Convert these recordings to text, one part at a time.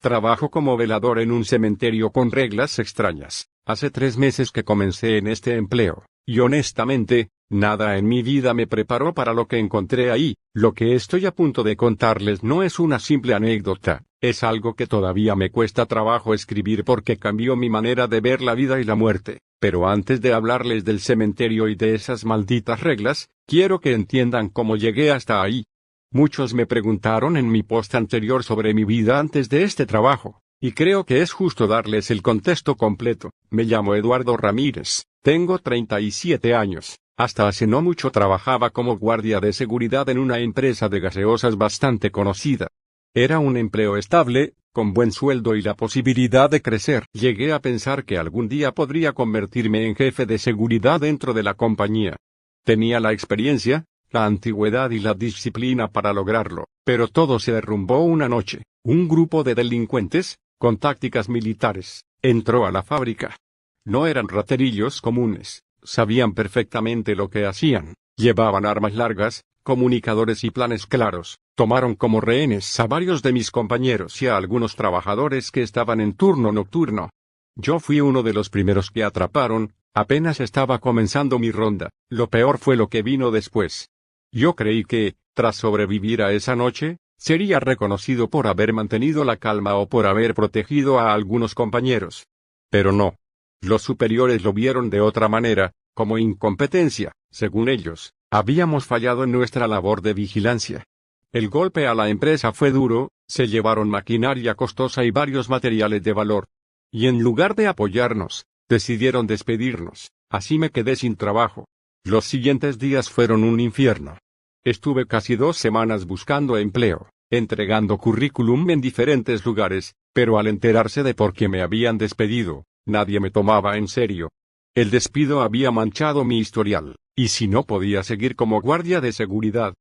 Trabajo como velador en un cementerio con reglas extrañas. Hace 3 meses que comencé en este empleo, y honestamente, nada en mi vida me preparó para lo que encontré ahí. Lo que estoy a punto de contarles no es una simple anécdota, es algo que todavía me cuesta trabajo escribir porque cambió mi manera de ver la vida y la muerte. Pero antes de hablarles del cementerio y de esas malditas reglas, quiero que entiendan cómo llegué hasta ahí. Muchos me preguntaron en mi post anterior sobre mi vida antes de este trabajo, y creo que es justo darles el contexto completo. Me llamo Eduardo Ramírez, tengo 37 años, hasta hace no mucho trabajaba como guardia de seguridad en una empresa de gaseosas bastante conocida. Era un empleo estable, con buen sueldo y la posibilidad de crecer. Llegué a pensar que algún día podría convertirme en jefe de seguridad dentro de la compañía. Tenía la experiencia, la antigüedad y la disciplina para lograrlo, pero todo se derrumbó una noche. Un grupo de delincuentes, con tácticas militares, entró a la fábrica. No eran raterillos comunes, sabían perfectamente lo que hacían, llevaban armas largas, comunicadores y planes claros. Tomaron como rehenes a varios de mis compañeros y a algunos trabajadores que estaban en turno nocturno. Yo fui uno de los primeros que atraparon, apenas estaba comenzando mi ronda. Lo peor fue lo que vino después. Yo creí que, tras sobrevivir a esa noche, sería reconocido por haber mantenido la calma o por haber protegido a algunos compañeros. Pero no. Los superiores lo vieron de otra manera, como incompetencia. Según ellos, habíamos fallado en nuestra labor de vigilancia. El golpe a la empresa fue duro, se llevaron maquinaria costosa y varios materiales de valor. Y en lugar de apoyarnos, decidieron despedirnos. Así me quedé sin trabajo. Los siguientes días fueron un infierno. Estuve casi 2 semanas buscando empleo, entregando currículum en diferentes lugares, pero al enterarse de por qué me habían despedido, nadie me tomaba en serio. El despido había manchado mi historial, y si no podía seguir como guardia de seguridad,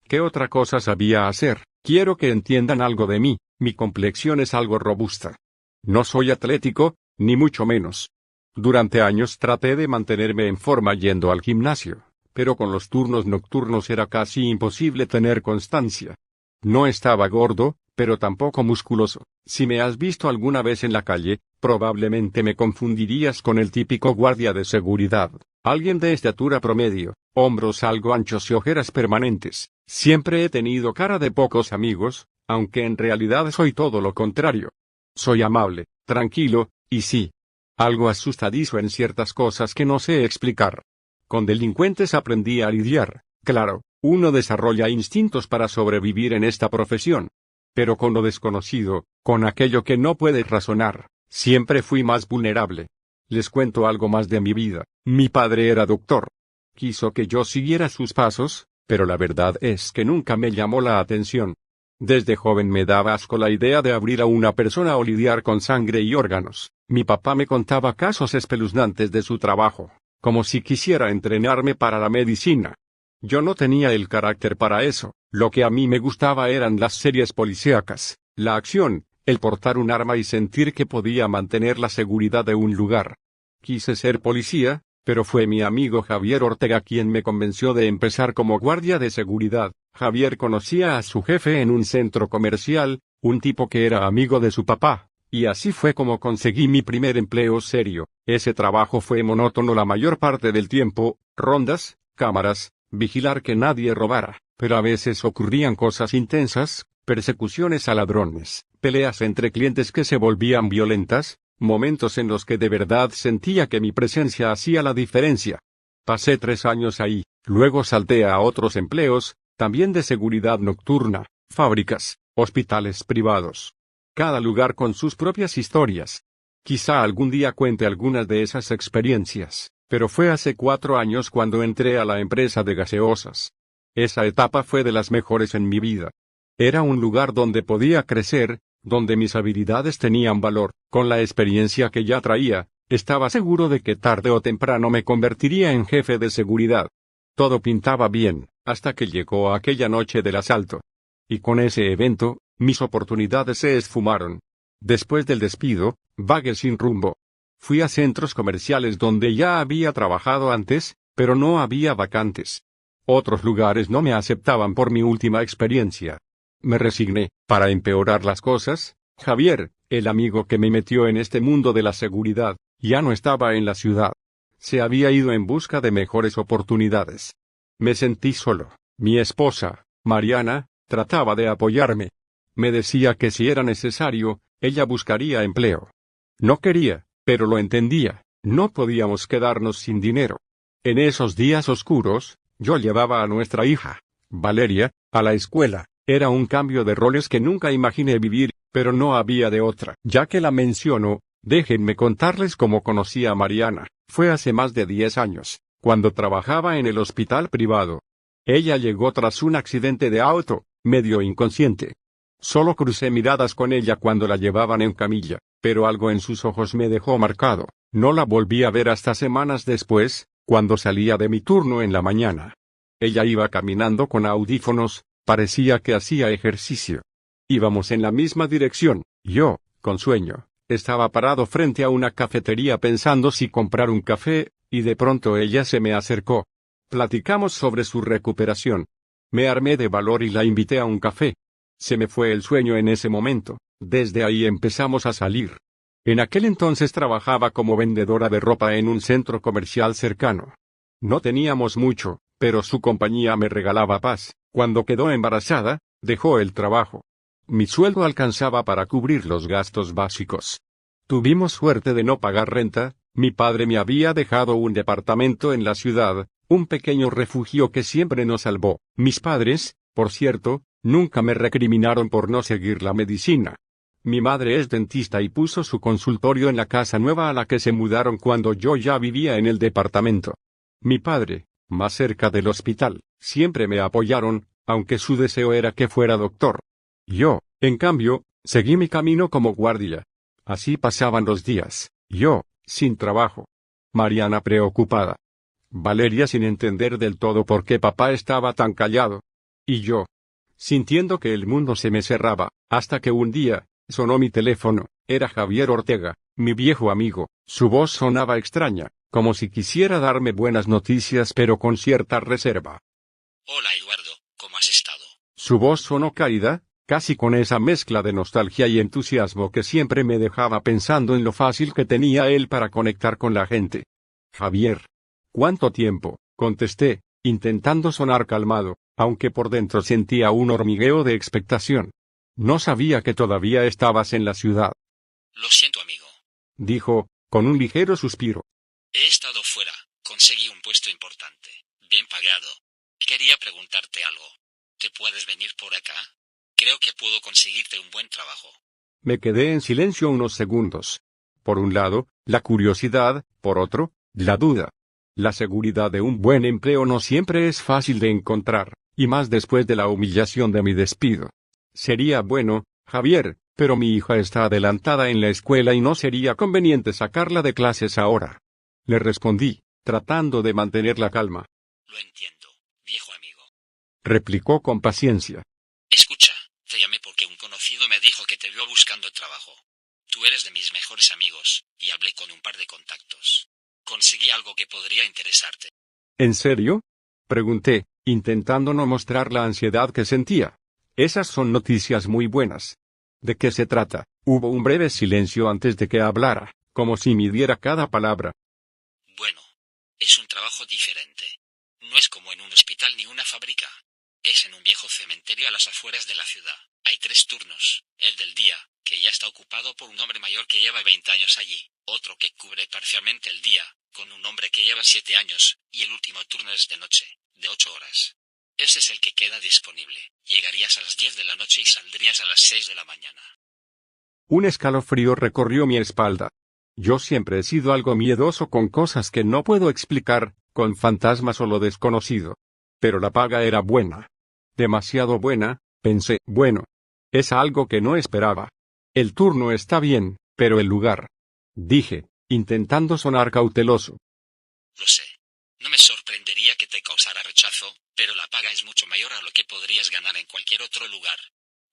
¿qué otra cosa sabía hacer? Quiero que entiendan algo de mí, mi complexión es algo robusta. No soy atlético, ni mucho menos. Durante años traté de mantenerme en forma yendo al gimnasio, pero con los turnos nocturnos era casi imposible tener constancia. No estaba gordo, pero tampoco musculoso. Si me has visto alguna vez en la calle, probablemente me confundirías con el típico guardia de seguridad, alguien de estatura promedio, hombros algo anchos y ojeras permanentes. Siempre he tenido cara de pocos amigos, aunque en realidad soy todo lo contrario. Soy amable, tranquilo, y sí, algo asustadizo en ciertas cosas que no sé explicar. Con delincuentes aprendí a lidiar, claro, uno desarrolla instintos para sobrevivir en esta profesión. Pero con lo desconocido, con aquello que no puedes razonar, siempre fui más vulnerable. Les cuento algo más de mi vida. Mi padre era doctor. Quiso que yo siguiera sus pasos, pero la verdad es que nunca me llamó la atención. Desde joven me daba asco la idea de abrir a una persona o lidiar con sangre y órganos. Mi papá me contaba casos espeluznantes de su trabajo, como si quisiera entrenarme para la medicina. Yo no tenía el carácter para eso. Lo que a mí me gustaba eran las series policíacas, la acción, el portar un arma y sentir que podía mantener la seguridad de un lugar. Quise ser policía, pero fue mi amigo Javier Ortega quien me convenció de empezar como guardia de seguridad. Javier conocía a su jefe en un centro comercial, un tipo que era amigo de su papá, y así fue como conseguí mi primer empleo serio. Ese trabajo fue monótono la mayor parte del tiempo, rondas, cámaras, vigilar que nadie robara, pero a veces ocurrían cosas intensas, persecuciones a ladrones, peleas entre clientes que se volvían violentas, momentos en los que de verdad sentía que mi presencia hacía la diferencia. Pasé 3 años ahí, luego salté a otros empleos, también de seguridad nocturna, fábricas, hospitales privados. Cada lugar con sus propias historias. Quizá algún día cuente algunas de esas experiencias, pero fue hace 4 años cuando entré a la empresa de gaseosas. Esa etapa fue de las mejores en mi vida. Era un lugar donde podía crecer, donde mis habilidades tenían valor. Con la experiencia que ya traía, estaba seguro de que tarde o temprano me convertiría en jefe de seguridad. Todo pintaba bien, hasta que llegó aquella noche del asalto. Y con ese evento, mis oportunidades se esfumaron. Después del despido, vagué sin rumbo. Fui a centros comerciales donde ya había trabajado antes, pero no había vacantes. Otros lugares no me aceptaban por mi última experiencia. Me resigné. Para empeorar las cosas, Javier, el amigo que me metió en este mundo de la seguridad, ya no estaba en la ciudad. Se había ido en busca de mejores oportunidades. Me sentí solo. Mi esposa, Mariana, trataba de apoyarme. Me decía que si era necesario, ella buscaría empleo. No quería, pero lo entendía. No podíamos quedarnos sin dinero. En esos días oscuros, yo llevaba a nuestra hija, Valeria, a la escuela. Era un cambio de roles que nunca imaginé vivir, pero no había de otra. Ya que la menciono, déjenme contarles cómo conocí a Mariana. Fue hace más de 10 años, cuando trabajaba en el hospital privado. Ella llegó tras un accidente de auto, medio inconsciente. Solo crucé miradas con ella cuando la llevaban en camilla, pero algo en sus ojos me dejó marcado. No la volví a ver hasta semanas después, cuando salía de mi turno en la mañana. Ella iba caminando con audífonos, parecía que hacía ejercicio. Íbamos en la misma dirección. Yo, con sueño, estaba parado frente a una cafetería pensando si comprar un café, y de pronto ella se me acercó. Platicamos sobre su recuperación. Me armé de valor y la invité a un café. Se me fue el sueño en ese momento. Desde ahí empezamos a salir. En aquel entonces trabajaba como vendedora de ropa en un centro comercial cercano. No teníamos mucho, pero su compañía me regalaba paz. Cuando quedó embarazada, dejó el trabajo. Mi sueldo alcanzaba para cubrir los gastos básicos. Tuvimos suerte de no pagar renta. Mi padre me había dejado un departamento en la ciudad, un pequeño refugio que siempre nos salvó. Mis padres, por cierto, nunca me recriminaron por no seguir la medicina. Mi madre es dentista y puso su consultorio en la casa nueva a la que se mudaron cuando yo ya vivía en el departamento. Mi padre, más cerca del hospital, siempre me apoyaron, aunque su deseo era que fuera doctor. Yo, en cambio, seguí mi camino como guardia. Así pasaban los días, yo, sin trabajo. Mariana preocupada. Valeria sin entender del todo por qué papá estaba tan callado. Y yo, sintiendo que el mundo se me cerraba, hasta que un día, sonó mi teléfono. Era Javier Ortega, mi viejo amigo. Su voz sonaba extraña, como si quisiera darme buenas noticias pero con cierta reserva. Hola Eduardo, ¿cómo has estado? Su voz sonó cálida, casi con esa mezcla de nostalgia y entusiasmo que siempre me dejaba pensando en lo fácil que tenía él para conectar con la gente. Javier. ¿Cuánto tiempo? Contesté, intentando sonar calmado, aunque por dentro sentía un hormigueo de expectación. No sabía que todavía estabas en la ciudad. Lo siento, amigo. Dijo, con un ligero suspiro. He estado fuera, conseguí un puesto importante, bien pagado. Quería preguntarte algo. ¿Te puedes venir por acá? Creo que puedo conseguirte un buen trabajo. Me quedé en silencio unos segundos. Por un lado, la curiosidad, por otro, la duda. La seguridad de un buen empleo no siempre es fácil de encontrar, y más después de la humillación de mi despido. Sería bueno, Javier, pero mi hija está adelantada en la escuela y no sería conveniente sacarla de clases ahora. Le respondí, tratando de mantener la calma. Lo entiendo, viejo amigo. Replicó con paciencia. Escucha, te llamé porque un conocido me dijo que te vio buscando trabajo. Tú eres de mis mejores amigos, y hablé con un par de contactos. Conseguí algo que podría interesarte. ¿En serio? Pregunté, intentando no mostrar la ansiedad que sentía. Esas son noticias muy buenas. ¿De qué se trata? Hubo un breve silencio antes de que hablara, como si midiera cada palabra. Bueno, es un trabajo diferente. No es como en un hospital ni una fábrica. Es en un viejo cementerio a las afueras de la ciudad. Hay 3 turnos. El del día, que ya está ocupado por un hombre mayor que lleva 20 años allí. Otro que cubre parcialmente el día, con un hombre que lleva 7 años. Y el último turno es de noche, de 8 horas. Ese es el que queda disponible. Llegarías a las 10 de la noche y saldrías a las 6 de la mañana. Un escalofrío recorrió mi espalda. Yo siempre he sido algo miedoso con cosas que no puedo explicar, con fantasmas o lo desconocido. Pero la paga era buena. Demasiado buena, pensé. Bueno, es algo que no esperaba. El turno está bien, pero el lugar. Dije, intentando sonar cauteloso. Lo sé. No me sorprendería que te causara rechazo, pero la paga es mucho mayor a lo que podrías ganar en cualquier otro lugar.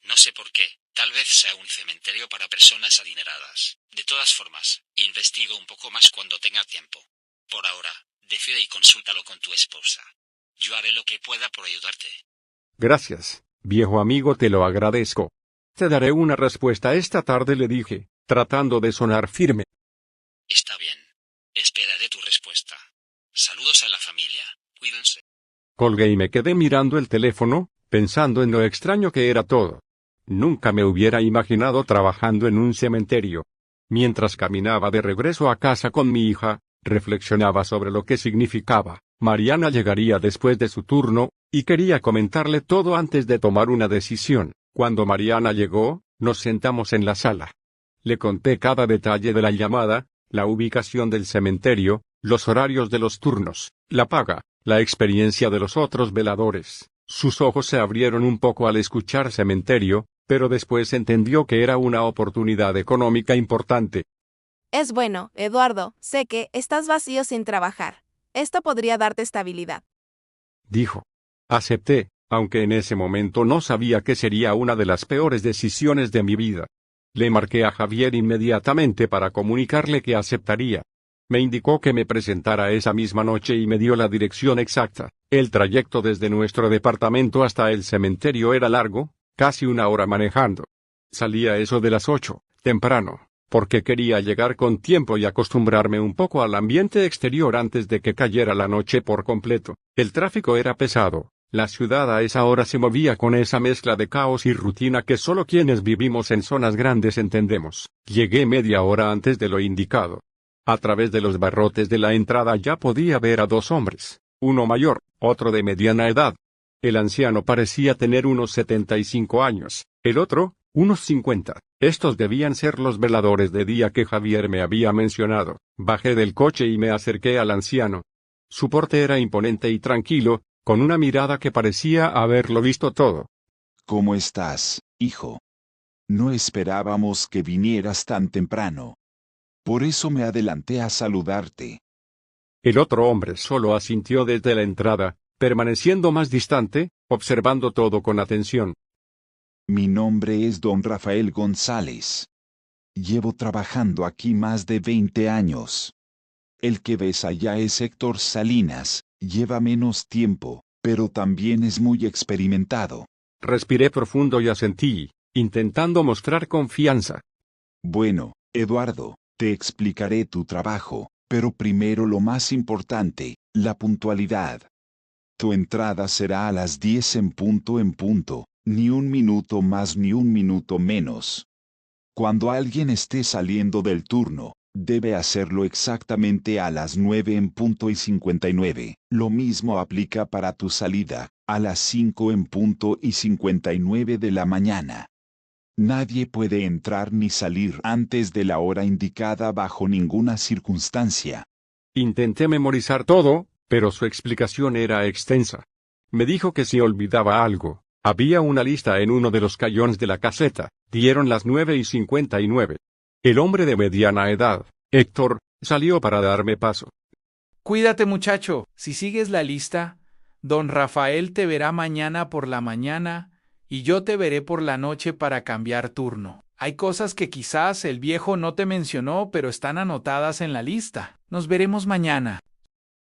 No sé por qué, tal vez sea un cementerio para personas adineradas. De todas formas, investigo un poco más cuando tenga tiempo. Por ahora, decide y consúltalo con tu esposa. Yo haré lo que pueda por ayudarte. Gracias, viejo amigo, te lo agradezco. Te daré una respuesta esta tarde, le dije, tratando de sonar firme. Está bien. Esperaré tu respuesta. Saludos a la familia. Cuídense. Colgué y me quedé mirando el teléfono, pensando en lo extraño que era todo. Nunca me hubiera imaginado trabajando en un cementerio. Mientras caminaba de regreso a casa con mi hija, reflexionaba sobre lo que significaba. Mariana llegaría después de su turno, y quería comentarle todo antes de tomar una decisión. Cuando Mariana llegó, nos sentamos en la sala. Le conté cada detalle de la llamada, la ubicación del cementerio, los horarios de los turnos, la paga, la experiencia de los otros veladores. Sus ojos se abrieron un poco al escuchar cementerio, pero después entendió que era una oportunidad económica importante. Es bueno, Eduardo, sé que estás vacío sin trabajar. Esto podría darte estabilidad. Dijo. Acepté, aunque en ese momento no sabía que sería una de las peores decisiones de mi vida. Le marqué a Javier inmediatamente para comunicarle que aceptaría. Me indicó que me presentara esa misma noche y me dio la dirección exacta. El trayecto desde nuestro departamento hasta el cementerio era largo, casi 1 hora manejando. Salía eso de las 8, temprano, porque quería llegar con tiempo y acostumbrarme un poco al ambiente exterior antes de que cayera la noche por completo. El tráfico era pesado. La ciudad a esa hora se movía con esa mezcla de caos y rutina que solo quienes vivimos en zonas grandes entendemos. Llegué media hora antes de lo indicado. A través de los barrotes de la entrada ya podía ver a 2 hombres, uno mayor, otro de mediana edad. El anciano parecía tener unos 75 años, el otro, unos 50. Estos debían ser los veladores de día que Javier me había mencionado. Bajé del coche y me acerqué al anciano. Su porte era imponente y tranquilo, con una mirada que parecía haberlo visto todo. ¿Cómo estás, hijo? No esperábamos que vinieras tan temprano. Por eso me adelanté a saludarte. El otro hombre solo asintió desde la entrada, permaneciendo más distante, observando todo con atención. Mi nombre es don Rafael González. Llevo trabajando aquí más de 20 años. El que ves allá es Héctor Salinas, lleva menos tiempo, pero también es muy experimentado. Respiré profundo y asentí, intentando mostrar confianza. Bueno, Eduardo, te explicaré tu trabajo, pero primero lo más importante, la puntualidad. Tu entrada será a las 10 en punto, ni 1 minuto más ni 1 minuto menos. Cuando alguien esté saliendo del turno, debe hacerlo exactamente a las 9 en punto y 59. Lo mismo aplica para tu salida, a las 5 en punto y 59 de la mañana. Nadie puede entrar ni salir antes de la hora indicada bajo ninguna circunstancia. Intenté memorizar todo, pero su explicación era extensa. Me dijo que si olvidaba algo, había una lista en uno de los cajones de la caseta. Dieron las 9 y 59. El hombre de mediana edad, Héctor, salió para darme paso. Cuídate, muchacho. Si sigues la lista, don Rafael te verá mañana por la mañana y yo te veré por la noche para cambiar turno. Hay cosas que quizás el viejo no te mencionó, pero están anotadas en la lista. Nos veremos mañana.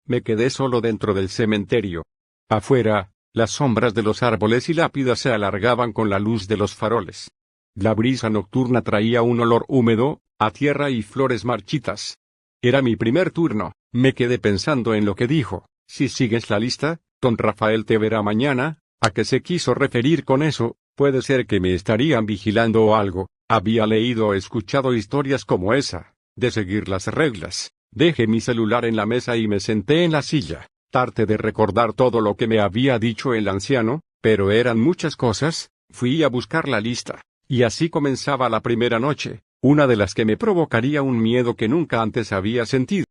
Me quedé solo dentro del cementerio. Afuera, las sombras de los árboles y lápidas se alargaban con la luz de los faroles. La brisa nocturna traía un olor húmedo, a tierra y flores marchitas. Era mi primer turno. Me quedé pensando en lo que dijo. Si sigues la lista, don Rafael te verá mañana. ¿A qué se quiso referir con eso? Puede ser que me estarían vigilando o algo. Había leído o escuchado historias como esa, de seguir las reglas. Dejé mi celular en la mesa y me senté en la silla. Traté de recordar todo lo que me había dicho el anciano, pero eran muchas cosas. Fui a buscar la lista. Y así comenzaba la primera noche, una de las que me provocaría un miedo que nunca antes había sentido.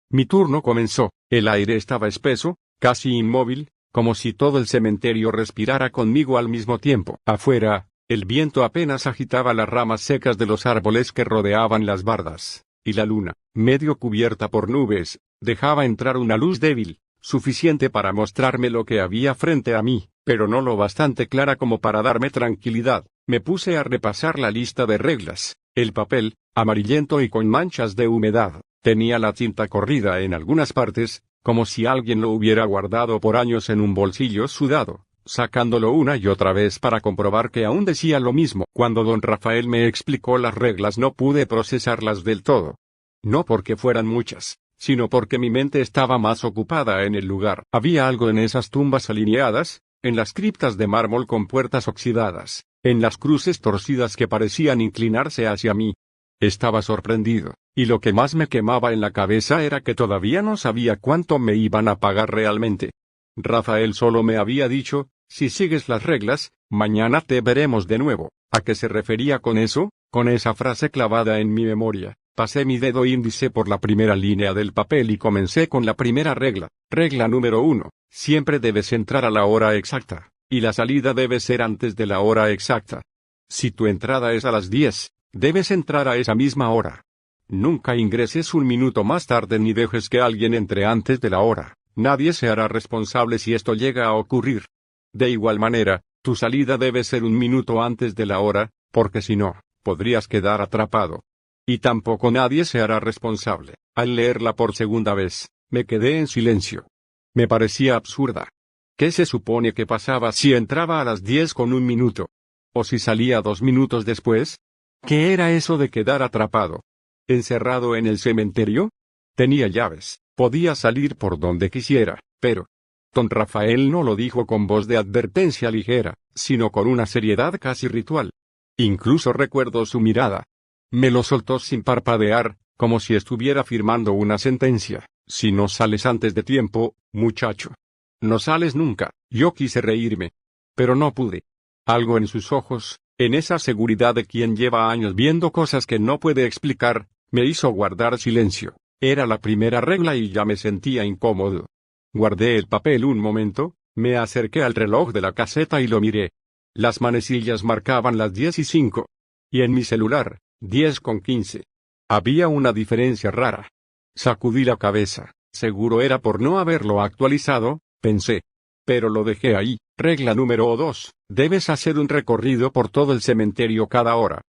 Mi turno comenzó. El aire estaba espeso, casi inmóvil, como si todo el cementerio respirara conmigo al mismo tiempo. Afuera, el viento apenas agitaba las ramas secas de los árboles que rodeaban las bardas, y la luna, medio cubierta por nubes, dejaba entrar una luz débil, suficiente para mostrarme lo que había frente a mí, pero no lo bastante clara como para darme tranquilidad. Me puse a repasar la lista de reglas. El papel, amarillento y con manchas de humedad, tenía la tinta corrida en algunas partes, como si alguien lo hubiera guardado por años en un bolsillo sudado. sacándolo una y otra vez para comprobar que aún decía lo mismo. Cuando don Rafael me explicó las reglas no pude procesarlas del todo. No porque fueran muchas, sino porque mi mente estaba más ocupada en el lugar. Había algo en esas tumbas alineadas, en las criptas de mármol con puertas oxidadas, en las cruces torcidas que parecían inclinarse hacia mí. Estaba sorprendido, y lo que más me quemaba en la cabeza era que todavía no sabía cuánto me iban a pagar realmente. Rafael solo me había dicho, si sigues las reglas, mañana te veremos de nuevo. ¿A qué se refería con eso? Con esa frase clavada en mi memoria. Pasé mi dedo índice por la primera línea del papel y comencé con la primera regla. Regla número 1. Siempre debes entrar a la hora exacta, y la salida debe ser antes de la hora exacta. Si tu entrada es a las 10, debes entrar a esa misma hora. Nunca ingreses un minuto más tarde ni dejes que alguien entre antes de la hora. Nadie se hará responsable si esto llega a ocurrir. De igual manera, tu salida debe ser un minuto antes de la hora, porque si no, podrías quedar atrapado. Y tampoco nadie se hará responsable. Al leerla por segunda vez, me quedé en silencio. Me parecía absurda. ¿Qué se supone que pasaba si entraba a las 10 con un minuto? ¿O si salía 2 minutos después? ¿Qué era eso de quedar atrapado? ¿Encerrado en el cementerio? Tenía llaves, podía salir por donde quisiera, pero... Don Rafael no lo dijo con voz de advertencia ligera, sino con una seriedad casi ritual. Incluso recuerdo su mirada. Me lo soltó sin parpadear, como si estuviera firmando una sentencia. Si no sales antes de tiempo, muchacho. No sales nunca. Yo quise reírme. Pero no pude. Algo en sus ojos, en esa seguridad de quien lleva años viendo cosas que no puede explicar, me hizo guardar silencio. Era la primera regla y ya me sentía incómodo. Guardé el papel un momento, me acerqué al reloj de la caseta y lo miré. Las manecillas marcaban las 10:05. Y en mi celular, 10:15. Había una diferencia rara. Sacudí la cabeza. Seguro era por no haberlo actualizado, pensé. Pero lo dejé ahí. Regla número 2. Debes hacer un recorrido por todo el cementerio cada hora.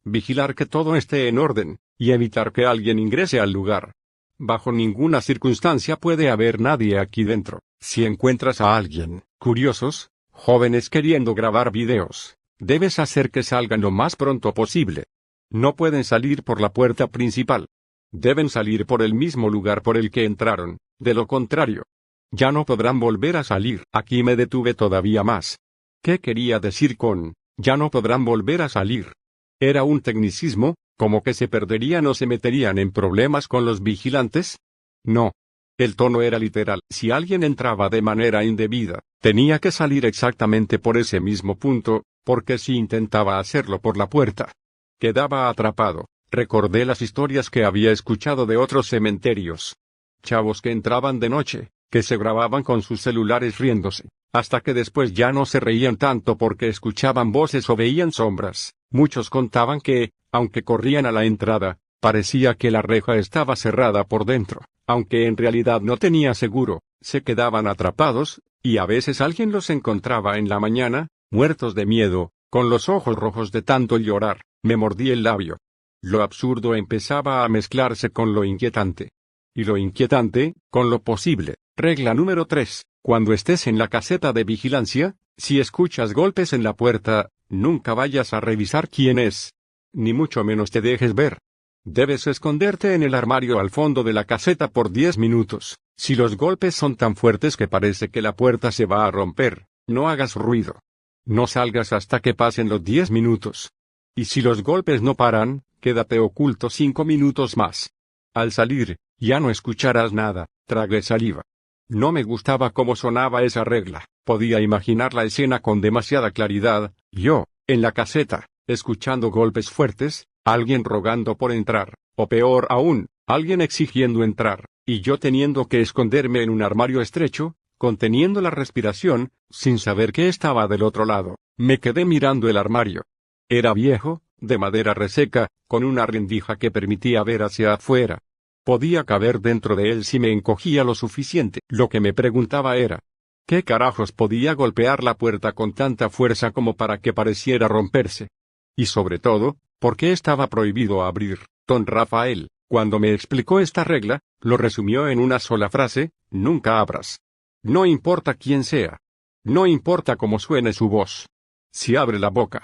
Vigilar que todo esté en orden, y evitar que alguien ingrese al lugar. Bajo ninguna circunstancia puede haber nadie aquí dentro. Si encuentras a alguien, curiosos, jóvenes queriendo grabar videos, debes hacer que salgan lo más pronto posible. No pueden salir por la puerta principal. Deben salir por el mismo lugar por el que entraron, de lo contrario, ya no podrán volver a salir. Aquí me detuve todavía más. ¿Qué quería decir con, ya no podrán volver a salir? ¿Era un tecnicismo, como que se perderían o se meterían en problemas con los vigilantes? No. El tono era literal. Si alguien entraba de manera indebida, tenía que salir exactamente por ese mismo punto, porque si intentaba hacerlo por la puerta, quedaba atrapado. Recordé las historias que había escuchado de otros cementerios. Chavos que entraban de noche, que se grababan con sus celulares riéndose, hasta que después ya no se reían tanto porque escuchaban voces o veían sombras. Muchos contaban que, aunque corrían a la entrada, parecía que la reja estaba cerrada por dentro, aunque en realidad no tenía seguro, se quedaban atrapados, y a veces alguien los encontraba en la mañana, muertos de miedo, con los ojos rojos de tanto llorar. Me mordí el labio. Lo absurdo empezaba a mezclarse con lo inquietante. Y lo inquietante, con lo posible. Regla número 3. Cuando estés en la caseta de vigilancia, si escuchas golpes en la puerta, nunca vayas a revisar quién es. Ni mucho menos te dejes ver. Debes esconderte en el armario al fondo de la caseta por 10 minutos. Si los golpes son tan fuertes que parece que la puerta se va a romper, no hagas ruido. No salgas hasta que pasen los 10 minutos. Y si los golpes no paran, quédate oculto 5 minutos más. Al salir, ya no escucharás nada. Tragué saliva. No me gustaba cómo sonaba esa regla. Podía imaginar la escena con demasiada claridad. Yo, en la caseta, escuchando golpes fuertes, alguien rogando por entrar, o peor aún, alguien exigiendo entrar, y yo teniendo que esconderme en un armario estrecho, conteniendo la respiración, sin saber qué estaba del otro lado. Me quedé mirando el armario. Era viejo, de madera reseca, con una rendija que permitía ver hacia afuera. Podía caber dentro de él si me encogía lo suficiente. Lo que me preguntaba era, ¿qué carajos podía golpear la puerta con tanta fuerza como para que pareciera romperse? Y sobre todo, ¿por qué estaba prohibido abrir? Don Rafael, cuando me explicó esta regla, lo resumió en una sola frase: nunca abras. No importa quién sea. No importa cómo suene su voz. Si abre la boca.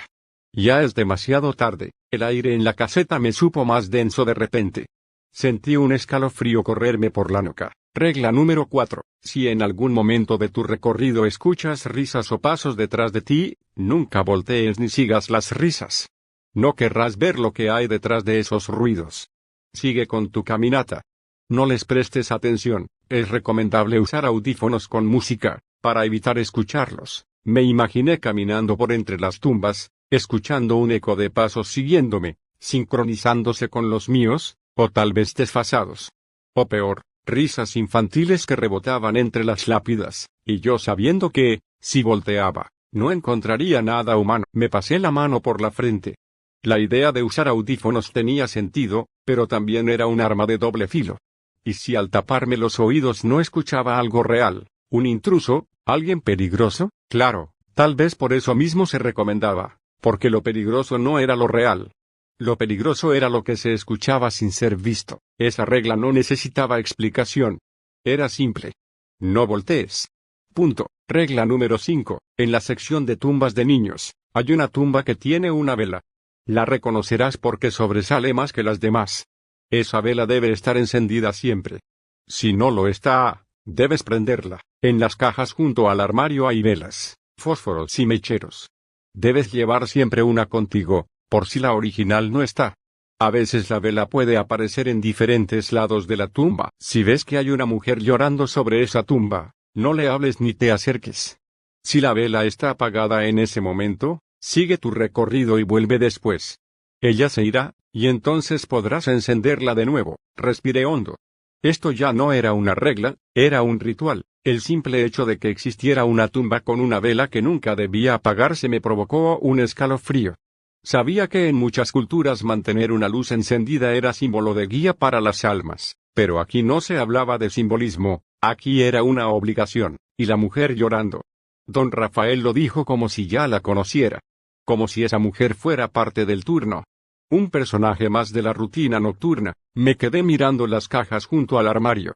Ya es demasiado tarde. El aire en la caseta me supo más denso de repente. Sentí un escalofrío correrme por la nuca. Regla número 4. Si en algún momento de tu recorrido escuchas risas o pasos detrás de ti, nunca voltees ni sigas las risas. No querrás ver lo que hay detrás de esos ruidos. Sigue con tu caminata. No les prestes atención. Es recomendable usar audífonos con música, para evitar escucharlos. Me imaginé caminando por entre las tumbas, escuchando un eco de pasos siguiéndome, sincronizándose con los míos, o tal vez desfasados. O peor, risas infantiles que rebotaban entre las lápidas, y yo sabiendo que, si volteaba, no encontraría nada humano. Me pasé la mano por la frente. La idea de usar audífonos tenía sentido, pero también era un arma de doble filo. ¿Y si al taparme los oídos no escuchaba algo real, un intruso, alguien peligroso? Claro, tal vez por eso mismo se recomendaba, porque lo peligroso no era lo real. Lo peligroso era lo que se escuchaba sin ser visto. Esa regla no necesitaba explicación. Era simple. No voltees. Punto. Regla número 5. En la sección de tumbas de niños, hay una tumba que tiene una vela. La reconocerás porque sobresale más que las demás. Esa vela debe estar encendida siempre. Si no lo está, debes prenderla. En las cajas junto al armario hay velas, fósforos y mecheros. Debes llevar siempre una contigo, por si la original no está. A veces la vela puede aparecer en diferentes lados de la tumba. Si ves que hay una mujer llorando sobre esa tumba, no le hables ni te acerques. Si la vela está apagada en ese momento, sigue tu recorrido y vuelve después. Ella se irá, y entonces podrás encenderla de nuevo. Respire hondo. Esto ya no era una regla, era un ritual. El simple hecho de que existiera una tumba con una vela que nunca debía apagarse me provocó un escalofrío. Sabía que en muchas culturas mantener una luz encendida era símbolo de guía para las almas, pero aquí no se hablaba de simbolismo, aquí era una obligación, y la mujer llorando. Don Rafael lo dijo como si ya la conociera. Como si esa mujer fuera parte del turno. Un personaje más de la rutina nocturna. Me quedé mirando las cajas junto al armario.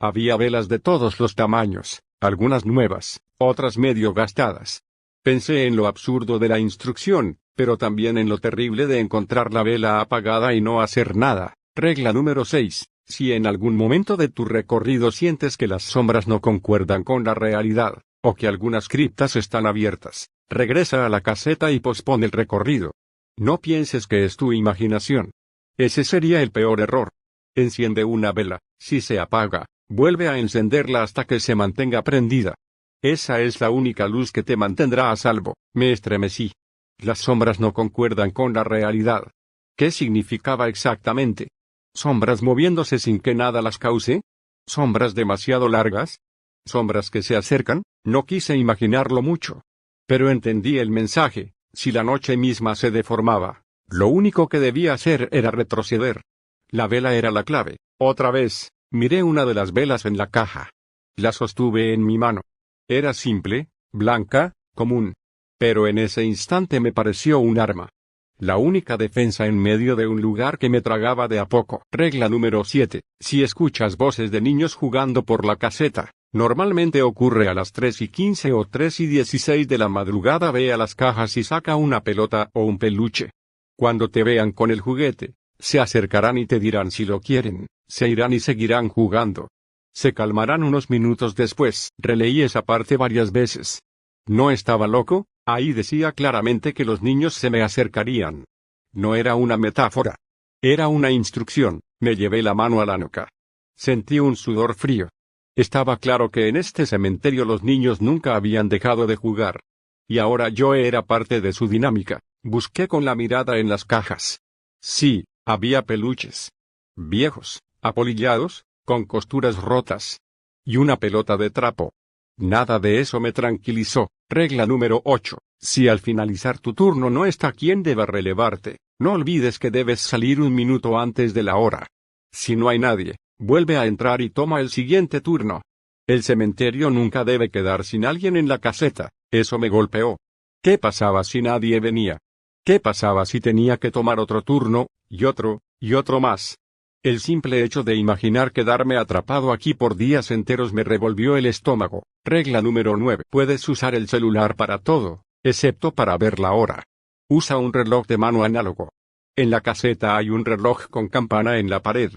Había velas de todos los tamaños, algunas nuevas, otras medio gastadas. Pensé en lo absurdo de la instrucción, pero también en lo terrible de encontrar la vela apagada y no hacer nada. Regla número 6. Si en algún momento de tu recorrido sientes que las sombras no concuerdan con la realidad, o que algunas criptas están abiertas, regresa a la caseta y pospone el recorrido. No pienses que es tu imaginación. Ese sería el peor error. Enciende una vela, si se apaga, vuelve a encenderla hasta que se mantenga prendida. Esa es la única luz que te mantendrá a salvo. Me estremecí. Las sombras no concuerdan con la realidad. ¿Qué significaba exactamente? ¿Sombras moviéndose sin que nada las cause? ¿Sombras demasiado largas? ¿Sombras que se acercan? No quise imaginarlo mucho. Pero entendí el mensaje. Si la noche misma se deformaba, lo único que debía hacer era retroceder. La vela era la clave. Otra vez, miré una de las velas en la caja. La sostuve en mi mano. Era simple, blanca, común. Pero en ese instante me pareció un arma. La única defensa en medio de un lugar que me tragaba de a poco. Regla número 7. Si escuchas voces de niños jugando por la caseta, normalmente ocurre a las 3:15 o 3:16 de la madrugada. Ve a las cajas y saca una pelota o un peluche. Cuando te vean con el juguete, se acercarán y te dirán si lo quieren, se irán y seguirán jugando. Se calmarán unos minutos después. Releí esa parte varias veces. No estaba loco, ahí decía claramente que los niños se me acercarían. No era una metáfora. Era una instrucción. Me llevé la mano a la nuca. Sentí un sudor frío. Estaba claro que en este cementerio los niños nunca habían dejado de jugar. Y ahora yo era parte de su dinámica. Busqué con la mirada en las cajas. Sí, había peluches. Viejos, apolillados, con costuras rotas. Y una pelota de trapo. Nada de eso me tranquilizó. Regla número 8. Si al finalizar tu turno no está quien deba relevarte, no olvides que debes salir un minuto antes de la hora. Si no hay nadie, vuelve a entrar y toma el siguiente turno. El cementerio nunca debe quedar sin alguien en la caseta. Eso me golpeó. ¿Qué pasaba si nadie venía? ¿Qué pasaba si tenía que tomar otro turno, y otro más? El simple hecho de imaginar quedarme atrapado aquí por días enteros me revolvió el estómago. Regla número 9. Puedes usar el celular para todo, excepto para ver la hora. Usa un reloj de mano análogo. En la caseta hay un reloj con campana en la pared.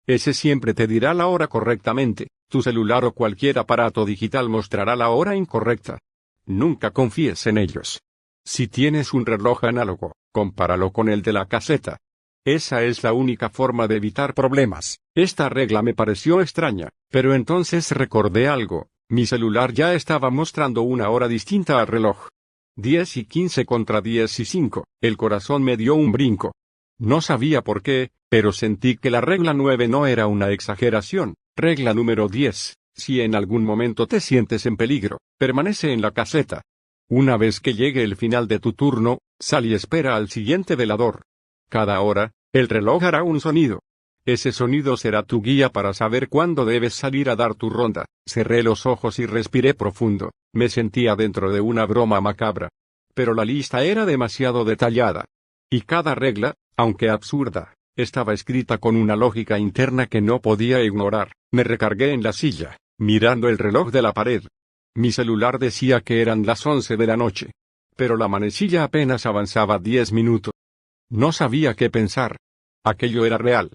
Ese siempre te dirá la hora correctamente. Tu celular o cualquier aparato digital mostrará la hora incorrecta. Nunca confíes en ellos. Si tienes un reloj análogo, compáralo con el de la caseta. Esa es la única forma de evitar problemas. Esta regla me pareció extraña, pero entonces recordé algo. Mi celular ya estaba mostrando una hora distinta al reloj. 10:15 contra 10:05. El corazón me dio un brinco. No sabía por qué, pero sentí que la regla 9 no era una exageración. Regla número 10. Si en algún momento te sientes en peligro, permanece en la caseta. Una vez que llegue el final de tu turno, sal y espera al siguiente velador. Cada hora, el reloj hará un sonido. Ese sonido será tu guía para saber cuándo debes salir a dar tu ronda. Cerré los ojos y respiré profundo. Me sentía dentro de una broma macabra. Pero la lista era demasiado detallada. Y cada regla, aunque absurda, estaba escrita con una lógica interna que no podía ignorar. Me recargué en la silla, mirando el reloj de la pared. Mi celular decía que eran las 11 de la noche. Pero la manecilla apenas avanzaba 10 minutos. No sabía qué pensar. Aquello era real.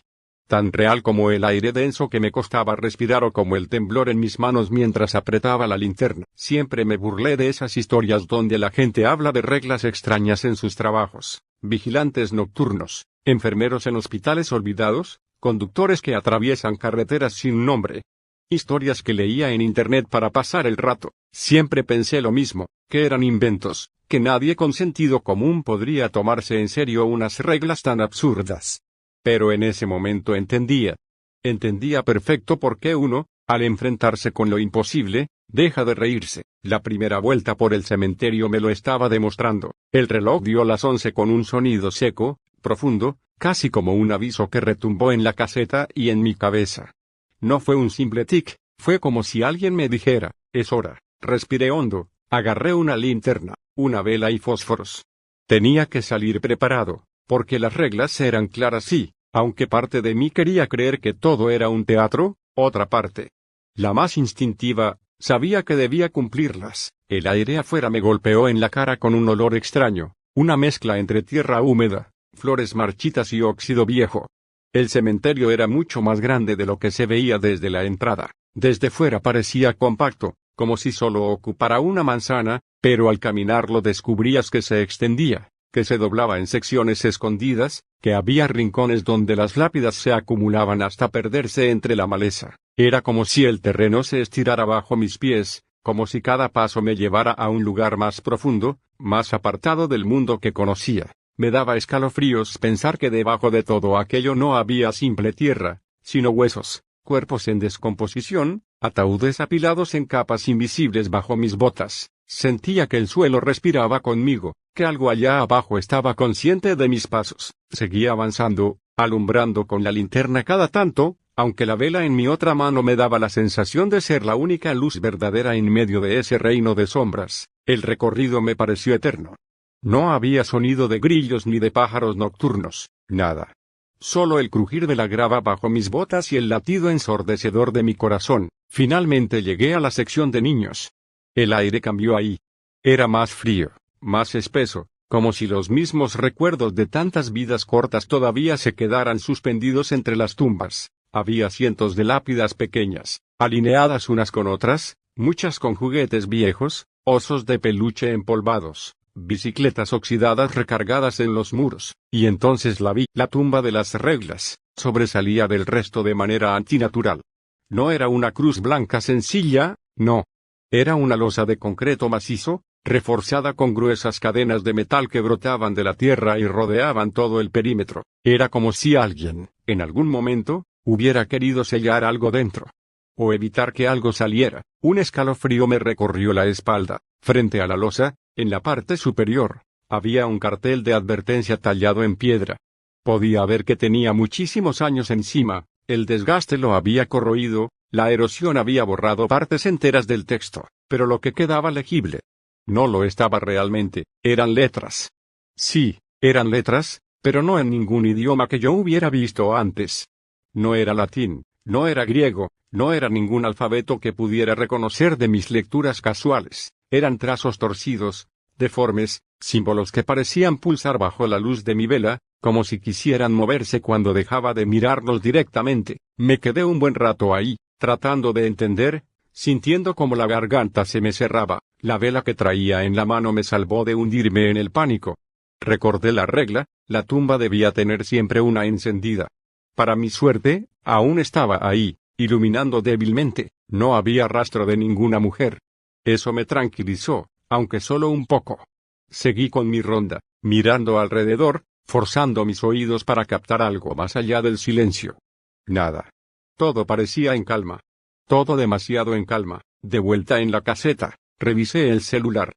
Tan real como el aire denso que me costaba respirar o como el temblor en mis manos mientras apretaba la linterna. Siempre me burlé de esas historias donde la gente habla de reglas extrañas en sus trabajos. Vigilantes nocturnos, enfermeros en hospitales olvidados, conductores que atraviesan carreteras sin nombre. Historias que leía en internet para pasar el rato. Siempre pensé lo mismo, que eran inventos, que nadie con sentido común podría tomarse en serio unas reglas tan absurdas. Pero en ese momento entendía. Entendía perfecto por qué uno, al enfrentarse con lo imposible, deja de reírse. La primera vuelta por el cementerio me lo estaba demostrando. El reloj dio las 11 con un sonido seco, profundo, casi como un aviso que retumbó en la caseta y en mi cabeza. No fue un simple tic, fue como si alguien me dijera, es hora. Respiré hondo, agarré una linterna, una vela y fósforos. Tenía que salir preparado, porque las reglas eran claras y, aunque parte de mí quería creer que todo era un teatro, otra parte, la más instintiva, sabía que debía cumplirlas. El aire afuera me golpeó en la cara con un olor extraño, una mezcla entre tierra húmeda, flores marchitas y óxido viejo. El cementerio era mucho más grande de lo que se veía desde la entrada. Desde fuera parecía compacto, como si solo ocupara una manzana, pero al caminarlo descubrías que se extendía, que se doblaba en secciones escondidas, que había rincones donde las lápidas se acumulaban hasta perderse entre la maleza. Era como si el terreno se estirara bajo mis pies, como si cada paso me llevara a un lugar más profundo, más apartado del mundo que conocía. Me daba escalofríos pensar que debajo de todo aquello no había simple tierra, sino huesos, cuerpos en descomposición, ataúdes apilados en capas invisibles bajo mis botas. Sentía que el suelo respiraba conmigo, que algo allá abajo estaba consciente de mis pasos. Seguía avanzando, alumbrando con la linterna cada tanto, aunque la vela en mi otra mano me daba la sensación de ser la única luz verdadera en medio de ese reino de sombras. El recorrido me pareció eterno. No había sonido de grillos ni de pájaros nocturnos, nada. Solo el crujir de la grava bajo mis botas y el latido ensordecedor de mi corazón. Finalmente llegué a la sección de niños. El aire cambió ahí. Era más frío, más espeso, como si los mismos recuerdos de tantas vidas cortas todavía se quedaran suspendidos entre las tumbas. Había cientos de lápidas pequeñas, alineadas unas con otras, muchas con juguetes viejos, osos de peluche empolvados, bicicletas oxidadas recargadas en los muros, y entonces la vi. La tumba de las reglas sobresalía del resto de manera antinatural. No era una cruz blanca sencilla, no. Era una losa de concreto macizo, reforzada con gruesas cadenas de metal que brotaban de la tierra y rodeaban todo el perímetro. Era como si alguien, en algún momento, hubiera querido sellar algo dentro. O evitar que algo saliera. Un escalofrío me recorrió la espalda. Frente a la losa, en la parte superior, había un cartel de advertencia tallado en piedra. Podía ver que tenía muchísimos años encima, el desgaste lo había corroído, la erosión había borrado partes enteras del texto, pero lo que quedaba legible no lo estaba realmente, eran letras. Sí, eran letras, pero no en ningún idioma que yo hubiera visto antes. No era latín, no era griego, no era ningún alfabeto que pudiera reconocer de mis lecturas casuales. Eran trazos torcidos, deformes, símbolos que parecían pulsar bajo la luz de mi vela, como si quisieran moverse cuando dejaba de mirarlos directamente. Me quedé un buen rato ahí, tratando de entender, sintiendo como la garganta se me cerraba. La vela que traía en la mano me salvó de hundirme en el pánico. Recordé la regla, la tumba debía tener siempre una encendida. Para mi suerte, aún estaba ahí, iluminando débilmente, no había rastro de ninguna mujer. Eso me tranquilizó, aunque solo un poco. Seguí con mi ronda, mirando alrededor, forzando mis oídos para captar algo más allá del silencio. Nada. Todo parecía en calma. Todo demasiado en calma. De vuelta en la caseta, revisé el celular.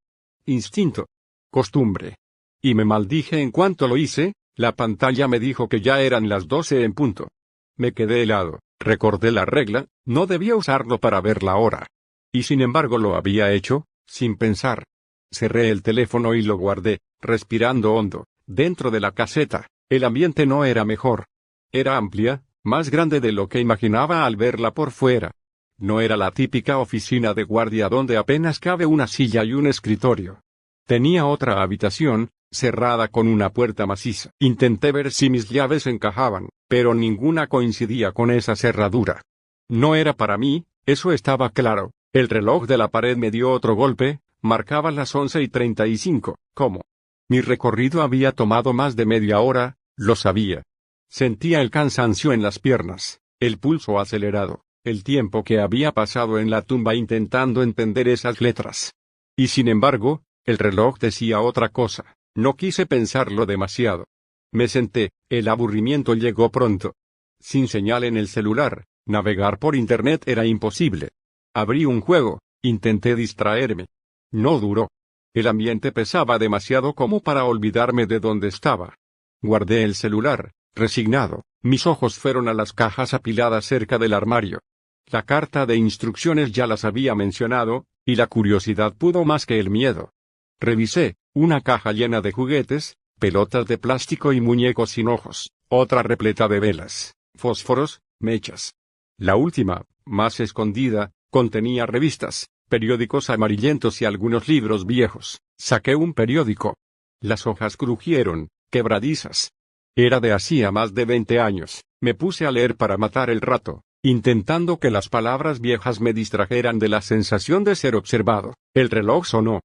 Instinto. Costumbre. Y me maldije en cuanto lo hice, la pantalla me dijo que ya eran las 12 en punto. Me quedé helado, recordé la regla, no debía usarlo para ver la hora. Y sin embargo lo había hecho, sin pensar. Cerré el teléfono y lo guardé, respirando hondo. Dentro de la caseta, el ambiente no era mejor. Era amplia, más grande de lo que imaginaba al verla por fuera. No era la típica oficina de guardia donde apenas cabe una silla y un escritorio. Tenía otra habitación, cerrada con una puerta maciza. Intenté ver si mis llaves encajaban, pero ninguna coincidía con esa cerradura. No era para mí, eso estaba claro. El reloj de la pared me dio otro golpe, marcaba las 11:35. ¿Cómo? Mi recorrido había tomado más de media hora, lo sabía. Sentía el cansancio en las piernas, el pulso acelerado, el tiempo que había pasado en la tumba intentando entender esas letras. Y sin embargo, el reloj decía otra cosa. No quise pensarlo demasiado. Me senté, el aburrimiento llegó pronto. Sin señal en el celular, navegar por internet era imposible. Abrí un juego, intenté distraerme. No duró. El ambiente pesaba demasiado como para olvidarme de dónde estaba. Guardé el celular, resignado. Mis ojos fueron a las cajas apiladas cerca del armario. La carta de instrucciones ya las había mencionado, y la curiosidad pudo más que el miedo. Revisé, una caja llena de juguetes, pelotas de plástico y muñecos sin ojos, otra repleta de velas, fósforos, mechas. La última, más escondida, contenía revistas, periódicos amarillentos y algunos libros viejos. Saqué un periódico. Las hojas crujieron, quebradizas. Era de hacía más de 20 años. Me puse a leer para matar el rato, intentando que las palabras viejas me distrajeran de la sensación de ser observado. El reloj sonó.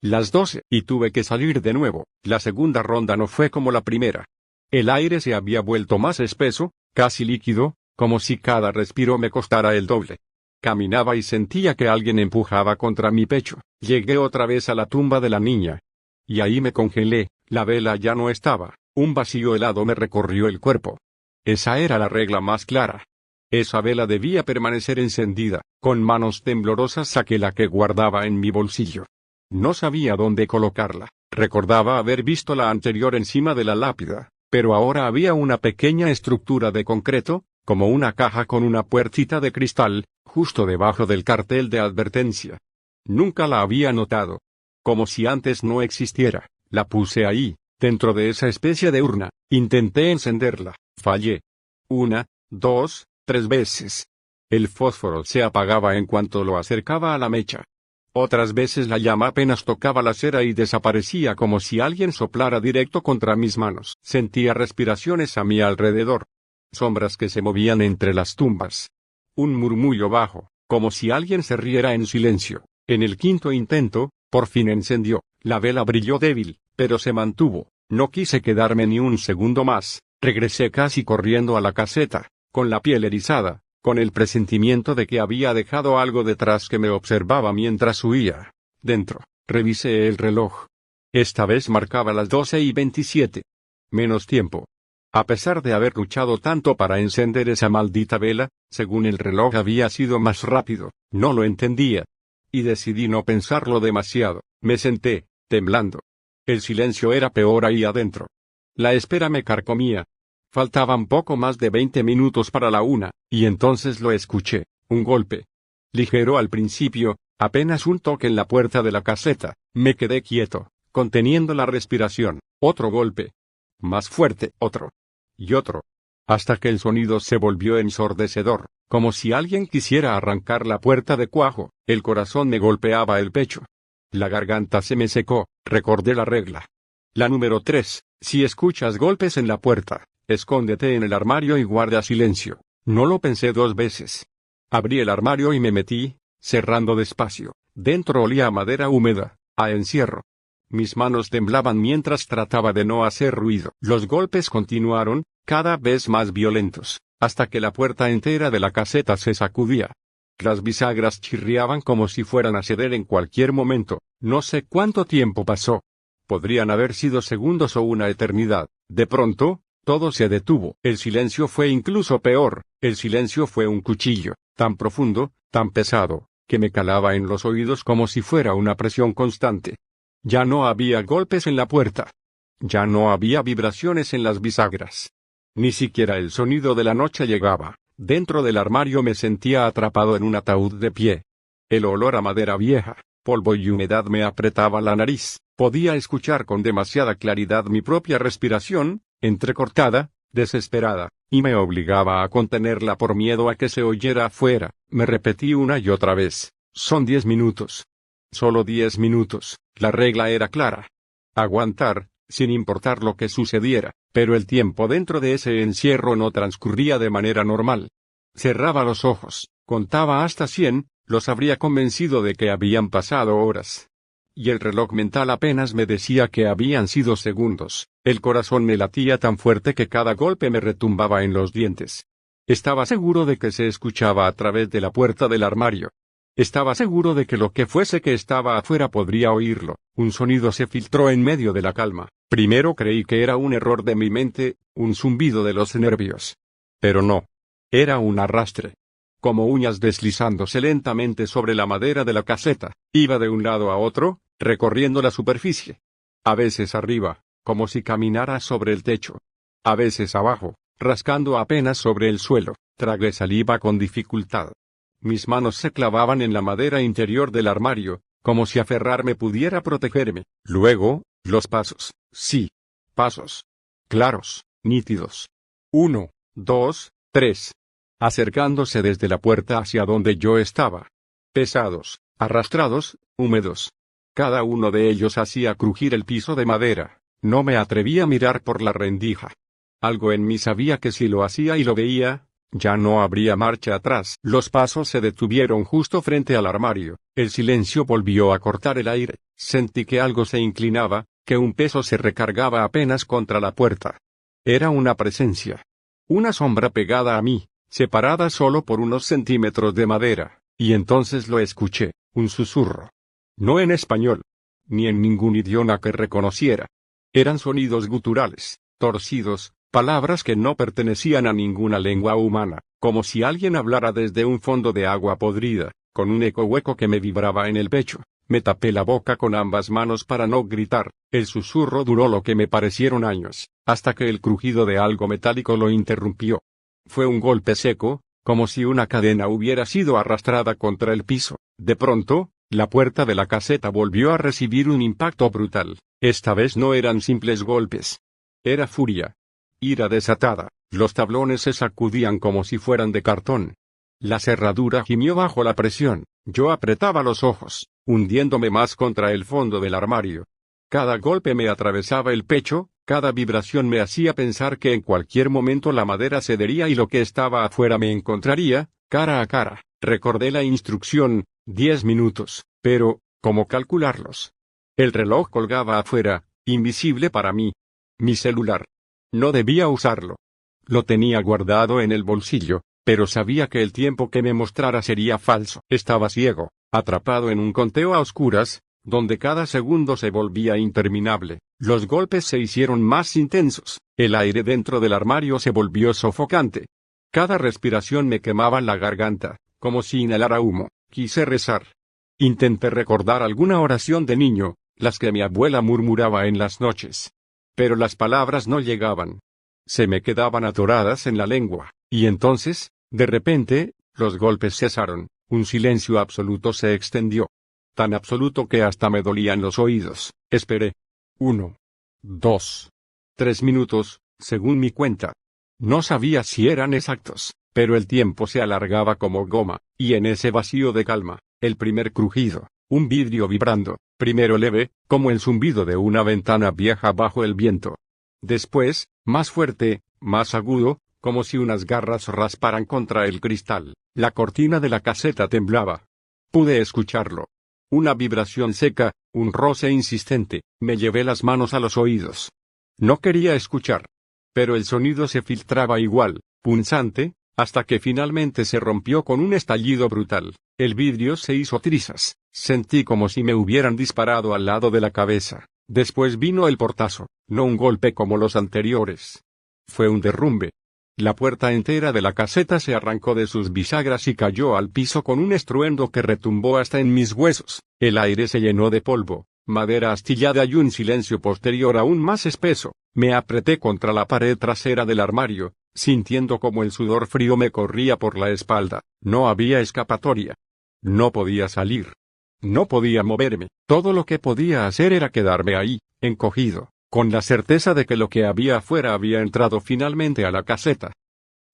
Las 12, y tuve que salir de nuevo. La segunda ronda no fue como la primera. El aire se había vuelto más espeso, casi líquido, como si cada respiro me costara el doble. Caminaba y sentía que alguien empujaba contra mi pecho. Llegué otra vez a la tumba de la niña. Y ahí me congelé, la vela ya no estaba. Un vacío helado me recorrió el cuerpo. Esa era la regla más clara. Esa vela debía permanecer encendida. Con manos temblorosas saqué la que guardaba en mi bolsillo. No sabía dónde colocarla. Recordaba haber visto la anterior encima de la lápida, pero ahora había una pequeña estructura de concreto, como una caja con una puertita de cristal, justo debajo del cartel de advertencia. Nunca la había notado. Como si antes no existiera. La puse ahí, dentro de esa especie de urna. Intenté encenderla. Fallé. 1, 2, 3 veces. El fósforo se apagaba en cuanto lo acercaba a la mecha. Otras veces la llama apenas tocaba la cera y desaparecía como si alguien soplara directo contra mis manos. Sentía respiraciones a mi alrededor. Sombras que se movían entre las tumbas. Un murmullo bajo, como si alguien se riera en silencio. En el quinto intento, por fin encendió. La vela brilló débil, pero se mantuvo. No quise quedarme ni un segundo más. Regresé casi corriendo a la caseta, con la piel erizada, con el presentimiento de que había dejado algo detrás que me observaba mientras huía. Dentro, revisé el reloj. Esta vez marcaba las 12:27. Menos tiempo. A pesar de haber luchado tanto para encender esa maldita vela, según el reloj había sido más rápido, no lo entendía. Y decidí no pensarlo demasiado. Me senté, temblando. El silencio era peor ahí adentro. La espera me carcomía. Faltaban poco más de 20 minutos para la 1, y entonces lo escuché, un golpe. Ligero al principio, apenas un toque en la puerta de la caseta. Me quedé quieto, conteniendo la respiración. Otro golpe. Más fuerte, otro. Y otro. hasta que el sonido se volvió ensordecedor, como si alguien quisiera arrancar la puerta de cuajo. El corazón me golpeaba el pecho. La garganta se me secó. Recordé la regla. La número 3. Si escuchas golpes en la puerta, escóndete en el armario y guarda silencio. No lo pensé 2 veces. Abrí el armario y me metí, cerrando despacio. Dentro olía a madera húmeda, a encierro. Mis manos temblaban mientras trataba de no hacer ruido. Los golpes continuaron, cada vez más violentos, hasta que la puerta entera de la caseta se sacudía. Las bisagras chirriaban como si fueran a ceder en cualquier momento. No sé cuánto tiempo pasó. Podrían haber sido segundos o una eternidad. De pronto, todo se detuvo. El silencio fue incluso peor. El silencio fue un cuchillo, tan profundo, tan pesado, que me calaba en los oídos como si fuera una presión constante. Ya no había golpes en la puerta. Ya no había vibraciones en las bisagras. Ni siquiera el sonido de la noche llegaba. Dentro del armario me sentía atrapado en un ataúd de pie. El olor a madera vieja, polvo y humedad me apretaba la nariz. Podía escuchar con demasiada claridad mi propia respiración, entrecortada, desesperada, y me obligaba a contenerla por miedo a que se oyera afuera. Me repetí una y otra vez: son 10 minutos. Solo 10 minutos. La regla era clara. Aguantar, sin importar lo que sucediera, pero el tiempo dentro de ese encierro no transcurría de manera normal. Cerraba los ojos, contaba hasta 100, los habría convencido de que habían pasado horas. Y el reloj mental apenas me decía que habían sido segundos. El corazón me latía tan fuerte que cada golpe me retumbaba en los dientes. Estaba seguro de que se escuchaba a través de la puerta del armario. Estaba seguro de que lo que fuese que estaba afuera podría oírlo. Un sonido se filtró en medio de la calma. Primero creí que era un error de mi mente, un zumbido de los nervios. Pero no. Era un arrastre. Como uñas deslizándose lentamente sobre la madera de la caseta. Iba de un lado a otro, recorriendo la superficie. A veces arriba, como si caminara sobre el techo. A veces abajo, rascando apenas sobre el suelo. Tragué saliva con dificultad. Mis manos se clavaban en la madera interior del armario, como si aferrarme pudiera protegerme. Luego, los pasos. Sí. Pasos. Claros, nítidos. 1, 2, 3. Acercándose desde la puerta hacia donde yo estaba. Pesados, arrastrados, húmedos. Cada uno de ellos hacía crujir el piso de madera. No me atreví a mirar por la rendija. Algo en mí sabía que si lo hacía y lo veía, ya no habría marcha atrás. Los pasos se detuvieron justo frente al armario. El silencio volvió a cortar el aire. Sentí que algo se inclinaba, que un peso se recargaba apenas contra la puerta. Era una presencia. Una sombra pegada a mí, separada solo por unos centímetros de madera. Y entonces lo escuché, un susurro. No en español. Ni en ningún idioma que reconociera. Eran sonidos guturales, torcidos, palabras que no pertenecían a ninguna lengua humana, como si alguien hablara desde un fondo de agua podrida, con un eco hueco que me vibraba en el pecho. Me tapé la boca con ambas manos para no gritar. El susurro duró lo que me parecieron años, hasta que el crujido de algo metálico lo interrumpió. Fue un golpe seco, como si una cadena hubiera sido arrastrada contra el piso. De pronto, la puerta de la caseta volvió a recibir un impacto brutal. Esta vez no eran simples golpes. Era furia. Ira desatada. Los tablones se sacudían como si fueran de cartón. La cerradura gimió bajo la presión. Yo apretaba los ojos, hundiéndome más contra el fondo del armario. Cada golpe me atravesaba el pecho, cada vibración me hacía pensar que en cualquier momento la madera cedería y lo que estaba afuera me encontraría, cara a cara. Recordé la instrucción, 10 minutos, pero, ¿cómo calcularlos? El reloj colgaba afuera, invisible para mí. Mi celular. No debía usarlo. Lo tenía guardado en el bolsillo, pero sabía que el tiempo que me mostrara sería falso. Estaba ciego, atrapado en un conteo a oscuras, donde cada segundo se volvía interminable. Los golpes se hicieron más intensos. El aire dentro del armario se volvió sofocante. Cada respiración me quemaba la garganta, como si inhalara humo. Quise rezar. Intenté recordar alguna oración de niño, las que mi abuela murmuraba en las noches. Pero las palabras no llegaban. Se me quedaban atoradas en la lengua. Y entonces, de repente, los golpes cesaron. Un silencio absoluto se extendió. Tan absoluto que hasta me dolían los oídos. Esperé. 1, 2, 3 minutos, según mi cuenta. No sabía si eran exactos, pero el tiempo se alargaba como goma, y en ese vacío de calma, el primer crujido, un vidrio vibrando, primero leve, como el zumbido de una ventana vieja bajo el viento. Después, más fuerte, más agudo, como si unas garras rasparan contra el cristal. La cortina de la caseta temblaba. Pude escucharlo. Una vibración seca, un roce insistente, me llevé las manos a los oídos. No quería escuchar. Pero el sonido se filtraba igual, punzante, hasta que finalmente se rompió con un estallido brutal. El vidrio se hizo trizas. Sentí como si me hubieran disparado al lado de la cabeza. Después vino el portazo, no un golpe como los anteriores. Fue un derrumbe. La puerta entera de la caseta se arrancó de sus bisagras y cayó al piso con un estruendo que retumbó hasta en mis huesos. El aire se llenó de polvo, madera astillada y un silencio posterior aún más espeso. Me apreté contra la pared trasera del armario, sintiendo como el sudor frío me corría por la espalda. No había escapatoria. No podía salir. No podía moverme. Todo lo que podía hacer era quedarme ahí, encogido, con la certeza de que lo que había afuera había entrado finalmente a la caseta.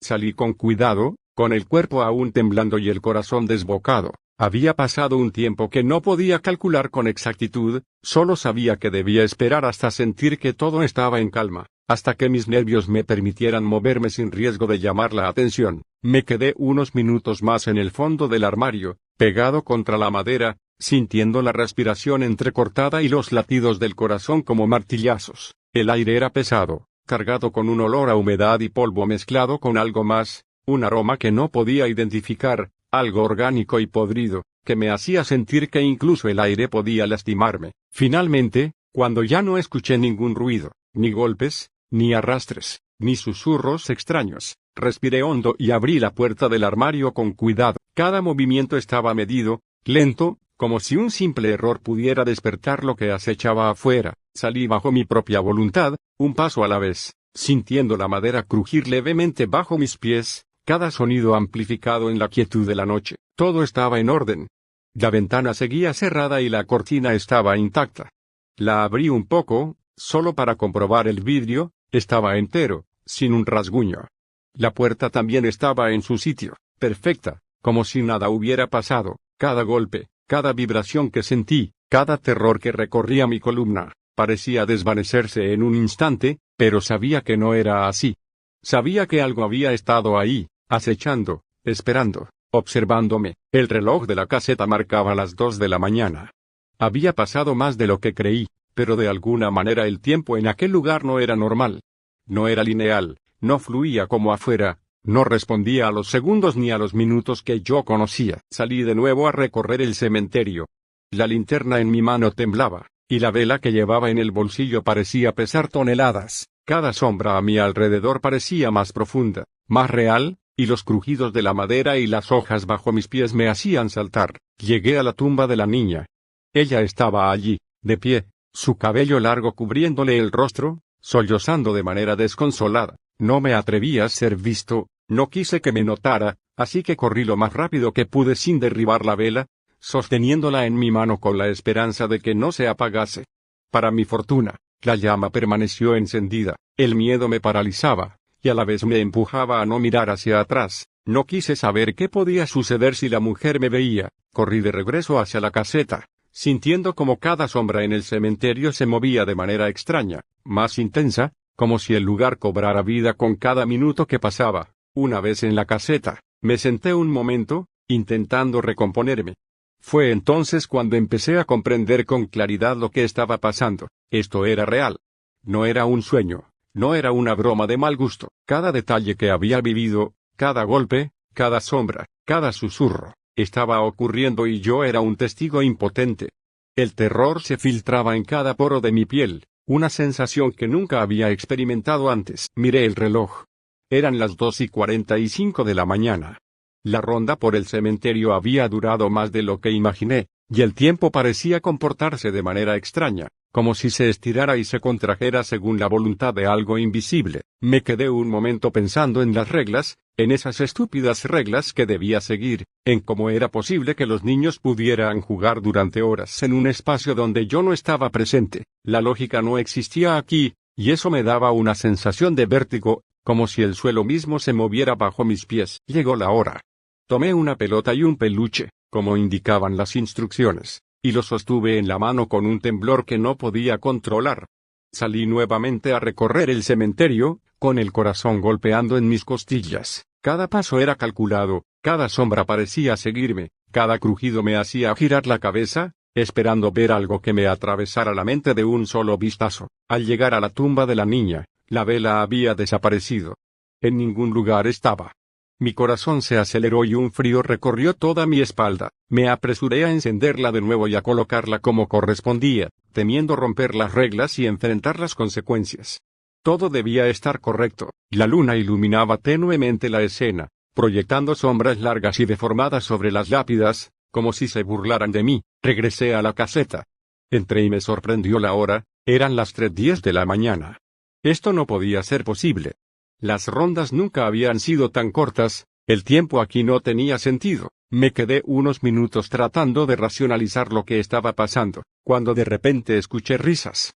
Salí con cuidado, con el cuerpo aún temblando y el corazón desbocado. Había pasado un tiempo que no podía calcular con exactitud, solo sabía que debía esperar hasta sentir que todo estaba en calma, hasta que mis nervios me permitieran moverme sin riesgo de llamar la atención. Me quedé unos minutos más en el fondo del armario, pegado contra la madera, sintiendo la respiración entrecortada y los latidos del corazón como martillazos. El aire era pesado, cargado con un olor a humedad y polvo mezclado con algo más, un aroma que no podía identificar, algo orgánico y podrido, que me hacía sentir que incluso el aire podía lastimarme. Finalmente, cuando ya no escuché ningún ruido, ni golpes, ni arrastres, ni susurros extraños, respiré hondo y abrí la puerta del armario con cuidado. Cada movimiento estaba medido, lento, como si un simple error pudiera despertar lo que acechaba afuera. Salí bajo mi propia voluntad, un paso a la vez, sintiendo la madera crujir levemente bajo mis pies, cada sonido amplificado en la quietud de la noche. Todo estaba en orden. La ventana seguía cerrada y la cortina estaba intacta. La abrí un poco, solo para comprobar el vidrio, estaba entero, sin un rasguño. La puerta también estaba en su sitio, perfecta, como si nada hubiera pasado. Cada golpe, cada vibración que sentí, cada terror que recorría mi columna, parecía desvanecerse en un instante, pero sabía que no era así. Sabía que algo había estado ahí, acechando, esperando, observándome. El reloj de la caseta marcaba las 2 de la mañana. Había pasado más de lo que creí, pero de alguna manera el tiempo en aquel lugar no era normal. No era lineal, no fluía como afuera, no respondía a los segundos ni a los minutos que yo conocía. Salí de nuevo a recorrer el cementerio. La linterna en mi mano temblaba, y la vela que llevaba en el bolsillo parecía pesar toneladas. Cada sombra a mi alrededor parecía más profunda, más real, y los crujidos de la madera y las hojas bajo mis pies me hacían saltar. Llegué a la tumba de la niña. Ella estaba allí, de pie, su cabello largo cubriéndole el rostro, sollozando de manera desconsolada. No me atreví a ser visto, no quise que me notara, así que corrí lo más rápido que pude sin derribar la vela, sosteniéndola en mi mano con la esperanza de que no se apagase. Para mi fortuna, la llama permaneció encendida. El miedo me paralizaba, y a la vez me empujaba a no mirar hacia atrás. No quise saber qué podía suceder si la mujer me veía. Corrí de regreso hacia la caseta, sintiendo como cada sombra en el cementerio se movía de manera extraña, más intensa, como si el lugar cobrara vida con cada minuto que pasaba. Una vez en la caseta, me senté un momento, intentando recomponerme. Fue entonces cuando empecé a comprender con claridad lo que estaba pasando. Esto era real. No era un sueño, no era una broma de mal gusto. Cada detalle que había vivido, cada golpe, cada sombra, cada susurro, estaba ocurriendo y yo era un testigo impotente. El terror se filtraba en cada poro de mi piel. Una sensación que nunca había experimentado antes. Miré el reloj. Eran las 2:45 de la mañana. La ronda por el cementerio había durado más de lo que imaginé, y el tiempo parecía comportarse de manera extraña, como si se estirara y se contrajera según la voluntad de algo invisible. Me quedé un momento pensando en las reglas, en esas estúpidas reglas que debía seguir, en cómo era posible que los niños pudieran jugar durante horas en un espacio donde yo no estaba presente. La lógica no existía aquí, y eso me daba una sensación de vértigo, como si el suelo mismo se moviera bajo mis pies. Llegó la hora. Tomé una pelota y un peluche, como indicaban las instrucciones, y lo sostuve en la mano con un temblor que no podía controlar. Salí nuevamente a recorrer el cementerio, con el corazón golpeando en mis costillas. Cada paso era calculado, cada sombra parecía seguirme, cada crujido me hacía girar la cabeza, esperando ver algo que me atravesara la mente de un solo vistazo. Al llegar a la tumba de la niña, la vela había desaparecido. En ningún lugar estaba. Mi corazón se aceleró y un frío recorrió toda mi espalda. Me apresuré a encenderla de nuevo y a colocarla como correspondía, temiendo romper las reglas y enfrentar las consecuencias. Todo debía estar correcto. La luna iluminaba tenuemente la escena, proyectando sombras largas y deformadas sobre las lápidas, como si se burlaran de mí. Regresé a la caseta. Entré y me sorprendió la hora, eran las 3:10 de la mañana. Esto no podía ser posible. Las rondas nunca habían sido tan cortas, el tiempo aquí no tenía sentido. Me quedé unos minutos tratando de racionalizar lo que estaba pasando, cuando de repente escuché risas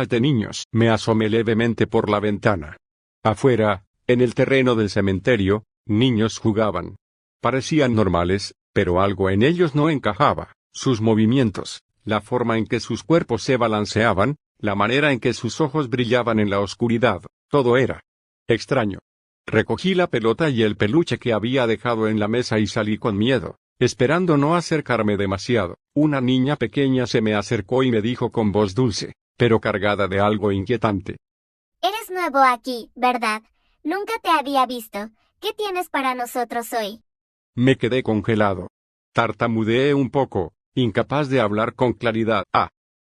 de niños. Me asomé levemente por la ventana. Afuera, en el terreno del cementerio, niños jugaban. Parecían normales, pero algo en ellos no encajaba. Sus movimientos, la forma en que sus cuerpos se balanceaban, la manera en que sus ojos brillaban en la oscuridad, todo era extraño. Recogí la pelota y el peluche que había dejado en la mesa y salí con miedo, esperando no acercarme demasiado. Una niña pequeña se me acercó y me dijo con voz dulce, pero cargada de algo inquietante: Eres nuevo aquí, ¿verdad? Nunca te había visto. ¿Qué tienes para nosotros hoy? Me quedé congelado. Tartamudeé un poco, incapaz de hablar con claridad.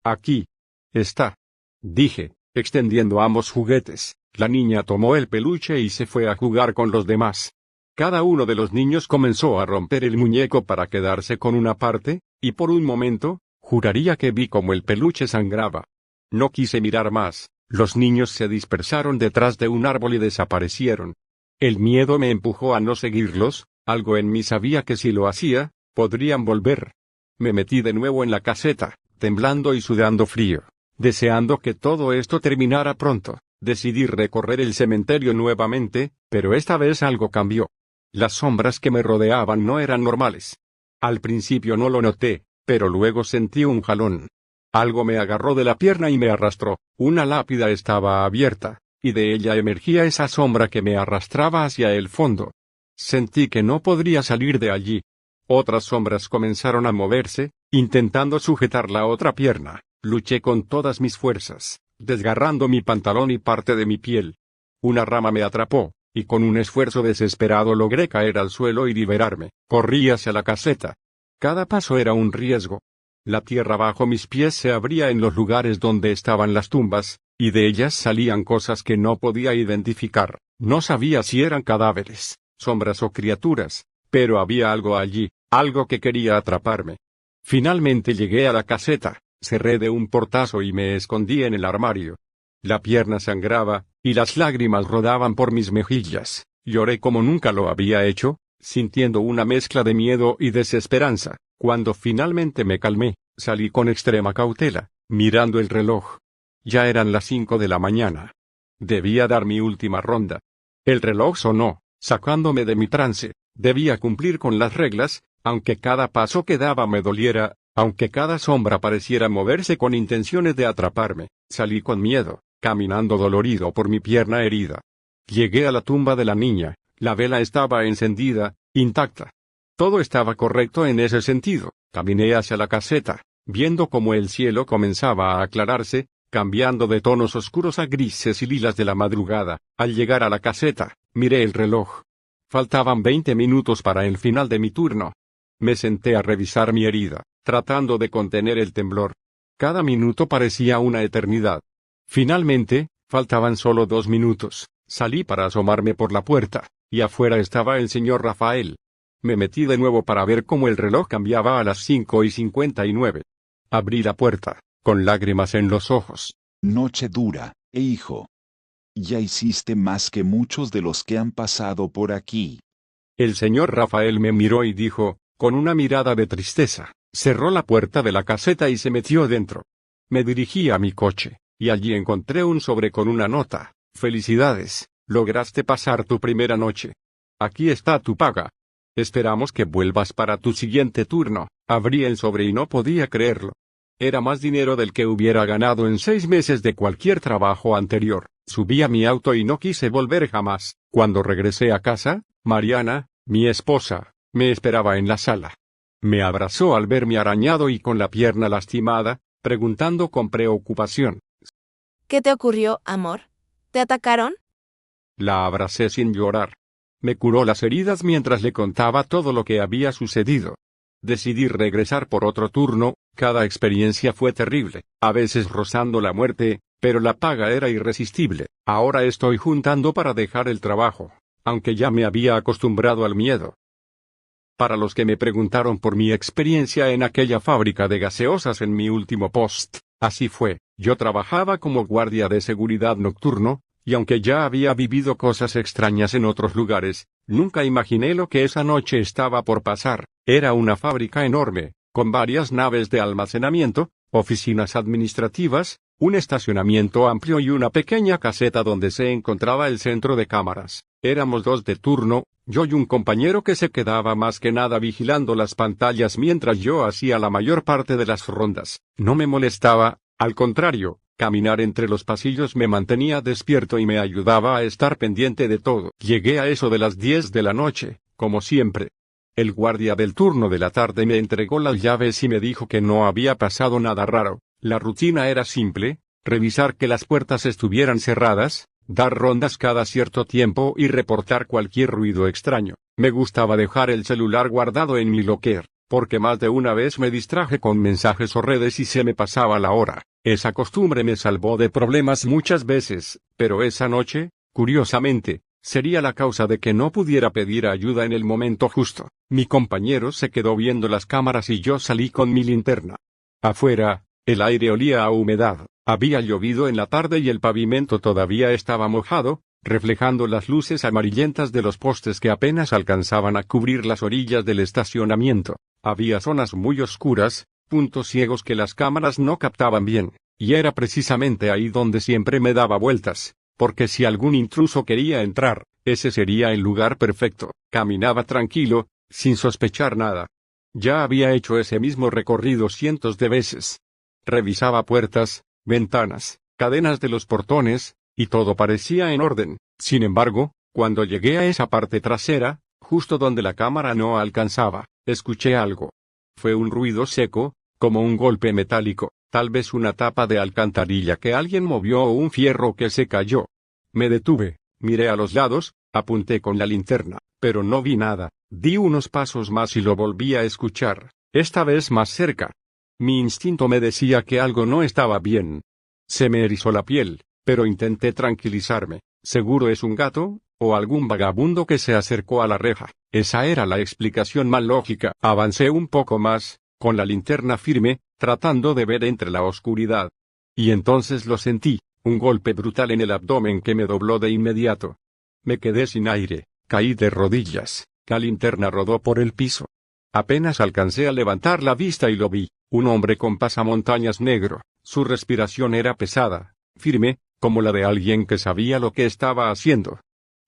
Aquí está, dije, extendiendo ambos juguetes. La niña tomó el peluche y se fue a jugar con los demás. Cada uno de los niños comenzó a romper el muñeco para quedarse con una parte, y por un momento, juraría que vi como el peluche sangraba. No quise mirar más. Los niños se dispersaron detrás de un árbol y desaparecieron. El miedo me empujó a no seguirlos, algo en mí sabía que si lo hacía, podrían volver. Me metí de nuevo en la caseta, temblando y sudando frío, deseando que todo esto terminara pronto. Decidí recorrer el cementerio nuevamente, pero esta vez algo cambió. Las sombras que me rodeaban no eran normales. Al principio no lo noté, pero luego sentí un jalón. Algo me agarró de la pierna y me arrastró. Una lápida estaba abierta, y de ella emergía esa sombra que me arrastraba hacia el fondo. Sentí que no podría salir de allí. Otras sombras comenzaron a moverse, intentando sujetar la otra pierna. Luché con todas mis fuerzas, desgarrando mi pantalón y parte de mi piel. Una rama me atrapó, y con un esfuerzo desesperado logré caer al suelo y liberarme. Corrí hacia la caseta. Cada paso era un riesgo. La tierra bajo mis pies se abría en los lugares donde estaban las tumbas, y de ellas salían cosas que no podía identificar. No sabía si eran cadáveres, sombras o criaturas, pero había algo allí, algo que quería atraparme. Finalmente llegué a la caseta. Cerré de un portazo y me escondí en el armario. La pierna sangraba, y las lágrimas rodaban por mis mejillas. Lloré como nunca lo había hecho, sintiendo una mezcla de miedo y desesperanza. Cuando finalmente me calmé, salí con extrema cautela, mirando el reloj. Ya eran las 5 de la mañana. Debía dar mi última ronda. El reloj sonó, sacándome de mi trance. Debía cumplir con las reglas, aunque cada paso que daba me doliera. Aunque cada sombra pareciera moverse con intenciones de atraparme, salí con miedo, caminando dolorido por mi pierna herida. Llegué a la tumba de la niña, la vela estaba encendida, intacta. Todo estaba correcto en ese sentido. Caminé hacia la caseta, viendo cómo el cielo comenzaba a aclararse, cambiando de tonos oscuros a grises y lilas de la madrugada. Al llegar a la caseta, miré el reloj. Faltaban 20 minutos para el final de mi turno. Me senté a revisar mi herida, tratando de contener el temblor. Cada minuto parecía una eternidad. Finalmente, faltaban solo 2 minutos. Salí para asomarme por la puerta, y afuera estaba el señor Rafael. Me metí de nuevo para ver cómo el reloj cambiaba a las 5:59. Abrí la puerta, con lágrimas en los ojos. Noche dura, hijo. Ya hiciste más que muchos de los que han pasado por aquí. El señor Rafael me miró y dijo, con una mirada de tristeza, cerró la puerta de la caseta y se metió dentro. Me dirigí a mi coche, y allí encontré un sobre con una nota. Felicidades, Lograste pasar tu primera noche. Aquí está tu paga. Esperamos que vuelvas para tu siguiente turno. Abrí el sobre y no podía creerlo. Era más dinero del que hubiera ganado en 6 meses de cualquier trabajo anterior. Subí a mi auto y no quise volver jamás. Cuando regresé a casa, Mariana, mi esposa, me esperaba en la sala. Me abrazó al verme arañado y con la pierna lastimada, preguntando con preocupación. ¿Qué te ocurrió, amor? ¿Te atacaron? La abracé sin llorar. Me curó las heridas mientras le contaba todo lo que había sucedido. Decidí regresar por otro turno. Cada experiencia fue terrible, a veces rozando la muerte, pero la paga era irresistible. Ahora estoy juntando para dejar el trabajo, aunque ya me había acostumbrado al miedo. Para los que me preguntaron por mi experiencia en aquella fábrica de gaseosas en mi último post, así fue. Yo trabajaba como guardia de seguridad nocturno, y aunque ya había vivido cosas extrañas en otros lugares, nunca imaginé lo que esa noche estaba por pasar. Era una fábrica enorme, con varias naves de almacenamiento, oficinas administrativas, un estacionamiento amplio y una pequeña caseta donde se encontraba el centro de cámaras. Éramos 2 de turno, yo y un compañero que se quedaba más que nada vigilando las pantallas mientras yo hacía la mayor parte de las rondas. No me molestaba, al contrario, caminar entre los pasillos me mantenía despierto y me ayudaba a estar pendiente de todo. Llegué a eso de las 10 de la noche, como siempre. El guardia del turno de la tarde me entregó las llaves y me dijo que no había pasado nada raro. La rutina era simple: revisar que las puertas estuvieran cerradas, dar rondas cada cierto tiempo y reportar cualquier ruido extraño. Me gustaba dejar el celular guardado en mi locker, porque más de una vez me distraje con mensajes o redes y se me pasaba la hora. Esa costumbre me salvó de problemas muchas veces, pero esa noche, curiosamente, sería la causa de que no pudiera pedir ayuda en el momento justo. Mi compañero se quedó viendo las cámaras y yo salí con mi linterna. Afuera, el aire olía a humedad. Había llovido en la tarde y el pavimento todavía estaba mojado, reflejando las luces amarillentas de los postes que apenas alcanzaban a cubrir las orillas del estacionamiento. Había zonas muy oscuras, puntos ciegos que las cámaras no captaban bien, y era precisamente ahí donde siempre me daba vueltas, porque si algún intruso quería entrar, ese sería el lugar perfecto. Caminaba tranquilo, sin sospechar nada. Ya había hecho ese mismo recorrido cientos de veces. Revisaba puertas, ventanas, cadenas de los portones, y todo parecía en orden. Sin embargo, cuando llegué a esa parte trasera, justo donde la cámara no alcanzaba, escuché algo. Fue un ruido seco, como un golpe metálico, tal vez una tapa de alcantarilla que alguien movió o un fierro que se cayó. Me detuve, miré a los lados, apunté con la linterna, pero no vi nada. Di unos pasos más y lo volví a escuchar, esta vez más cerca. Mi instinto me decía que algo no estaba bien. Se me erizó la piel, pero intenté tranquilizarme. Seguro es un gato, o algún vagabundo que se acercó a la reja. Esa era la explicación más lógica. Avancé un poco más, con la linterna firme, tratando de ver entre la oscuridad. Y entonces lo sentí, un golpe brutal en el abdomen que me dobló de inmediato. Me quedé sin aire, caí de rodillas, la linterna rodó por el piso. Apenas alcancé a levantar la vista y lo vi, un hombre con pasamontañas negro. Su respiración era pesada, firme, como la de alguien que sabía lo que estaba haciendo.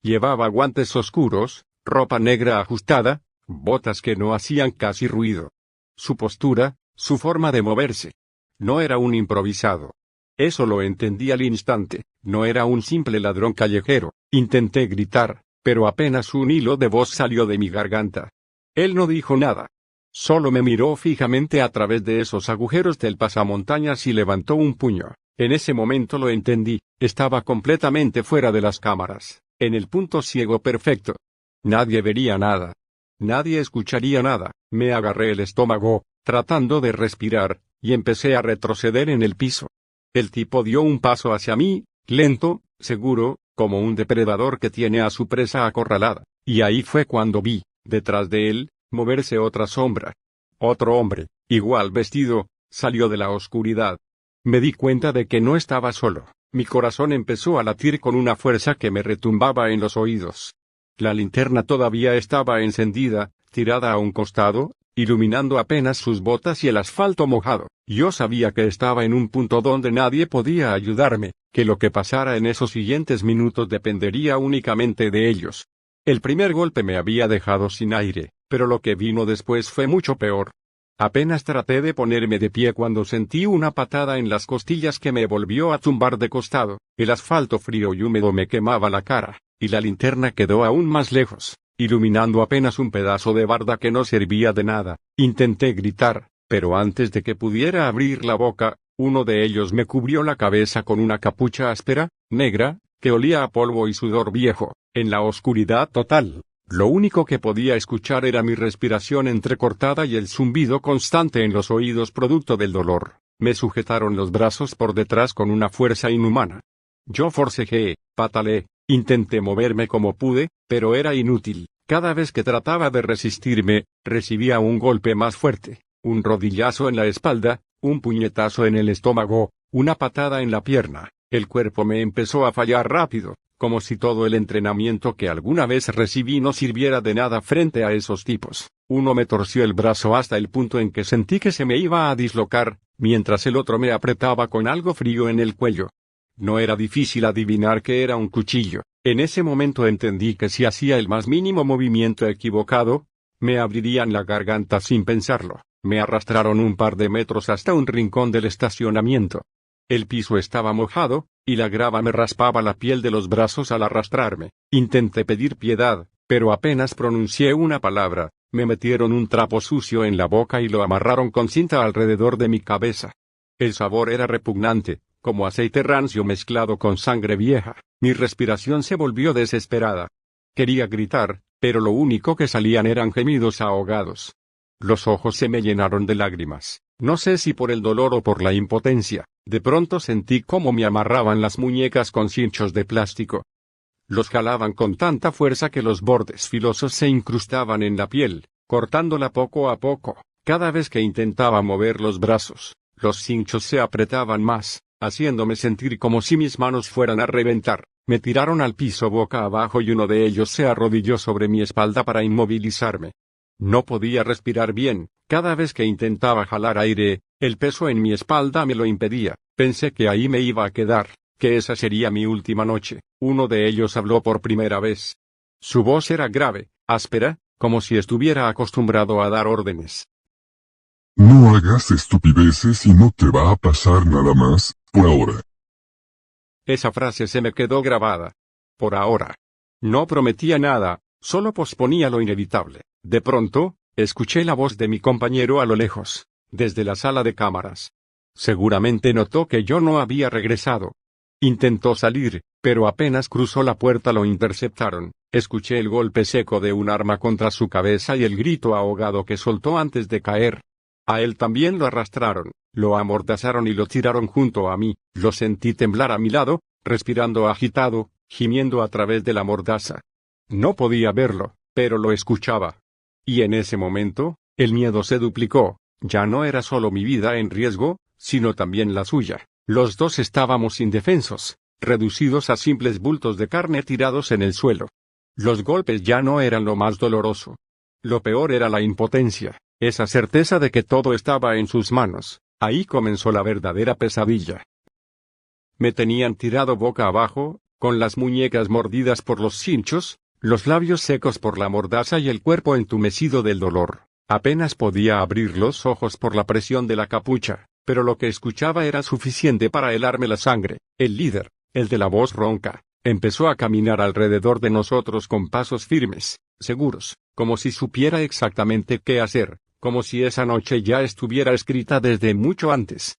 Llevaba guantes oscuros, ropa negra ajustada, botas que no hacían casi ruido. Su postura, su forma de moverse. No era un improvisado. Eso lo entendí al instante, no era un simple ladrón callejero. Intenté gritar, pero apenas un hilo de voz salió de mi garganta. Él no dijo nada. Solo me miró fijamente a través de esos agujeros del pasamontañas y levantó un puño. En ese momento lo entendí, estaba completamente fuera de las cámaras, en el punto ciego perfecto. Nadie vería nada. Nadie escucharía nada. Me agarré el estómago, tratando de respirar, y empecé a retroceder en el piso. El tipo dio un paso hacia mí, lento, seguro, como un depredador que tiene a su presa acorralada, y ahí fue cuando vi, detrás de él, moverse otra sombra. Otro hombre, igual vestido, salió de la oscuridad. Me di cuenta de que no estaba solo. Mi corazón empezó a latir con una fuerza que me retumbaba en los oídos. La linterna todavía estaba encendida, tirada a un costado, iluminando apenas sus botas y el asfalto mojado, Yo sabía que estaba en un punto donde nadie podía ayudarme, que lo que pasara en esos siguientes minutos dependería únicamente de ellos. El primer golpe me había dejado sin aire, pero lo que vino después fue mucho peor. Apenas traté de ponerme de pie cuando sentí una patada en las costillas que me volvió a tumbar de costado. El asfalto frío y húmedo me quemaba la cara, y la linterna quedó aún más lejos, iluminando apenas un pedazo de barda que no servía de nada. Intenté gritar, pero antes de que pudiera abrir la boca, uno de ellos me cubrió la cabeza con una capucha áspera, negra, que olía a polvo y sudor viejo. En la oscuridad total, lo único que podía escuchar era mi respiración entrecortada y el zumbido constante en los oídos producto del dolor. Me sujetaron los brazos por detrás con una fuerza inhumana. Yo forcejeé, pataleé, intenté moverme como pude, pero era inútil. Cada vez que trataba de resistirme, recibía un golpe más fuerte, un rodillazo en la espalda, un puñetazo en el estómago, una patada en la pierna. El cuerpo me empezó a fallar rápido, como si todo el entrenamiento que alguna vez recibí no sirviera de nada frente a esos tipos. Uno me torció el brazo hasta el punto en que sentí que se me iba a dislocar, mientras el otro me apretaba con algo frío en el cuello. No era difícil adivinar que era un cuchillo. En ese momento entendí que si hacía el más mínimo movimiento equivocado, me abrirían la garganta sin pensarlo. Me arrastraron un par de metros hasta un rincón del estacionamiento. El piso estaba mojado, y la grava me raspaba la piel de los brazos al arrastrarme. Intenté pedir piedad, pero apenas pronuncié una palabra, me metieron un trapo sucio en la boca y lo amarraron con cinta alrededor de mi cabeza. El sabor era repugnante, como aceite rancio mezclado con sangre vieja. Mi respiración se volvió desesperada. Quería gritar, pero lo único que salían eran gemidos ahogados. Los ojos se me llenaron de lágrimas, no sé si por el dolor o por la impotencia. De pronto sentí cómo me amarraban las muñecas con cinchos de plástico. Los jalaban con tanta fuerza que los bordes filosos se incrustaban en la piel, cortándola poco a poco. Cada vez que intentaba mover los brazos, los cinchos se apretaban más, haciéndome sentir como si mis manos fueran a reventar. Me tiraron al piso boca abajo y uno de ellos se arrodilló sobre mi espalda para inmovilizarme. No podía respirar bien. Cada vez que intentaba jalar aire, el peso en mi espalda me lo impedía. Pensé que ahí me iba a quedar, que esa sería mi última noche. Uno de ellos habló por primera vez. Su voz era grave, áspera, como si estuviera acostumbrado a dar órdenes. No hagas estupideces y no te va a pasar nada más, por ahora. Esa frase se me quedó grabada. Por ahora. No prometía nada, solo posponía lo inevitable. De pronto, escuché la voz de mi compañero a lo lejos, desde la sala de cámaras. Seguramente notó que yo no había regresado. Intentó salir, pero apenas cruzó la puerta lo interceptaron. Escuché el golpe seco de un arma contra su cabeza y el grito ahogado que soltó antes de caer. A él también lo arrastraron, lo amordazaron y lo tiraron junto a mí. Lo sentí temblar a mi lado, respirando agitado, gimiendo a través de la mordaza. No podía verlo, pero lo escuchaba. Y en ese momento, el miedo se duplicó. Ya no era solo mi vida en riesgo, sino también la suya. Los dos estábamos indefensos, reducidos a simples bultos de carne tirados en el suelo. Los golpes ya no eran lo más doloroso. Lo peor era la impotencia, esa certeza de que todo estaba en sus manos. Ahí comenzó la verdadera pesadilla. Me tenían tirado boca abajo, con las muñecas mordidas por los cinchos, los labios secos por la mordaza y el cuerpo entumecido del dolor. Apenas podía abrir los ojos por la presión de la capucha, pero lo que escuchaba era suficiente para helarme la sangre. El líder, el de la voz ronca, empezó a caminar alrededor de nosotros con pasos firmes, seguros, como si supiera exactamente qué hacer, como si esa noche ya estuviera escrita desde mucho antes.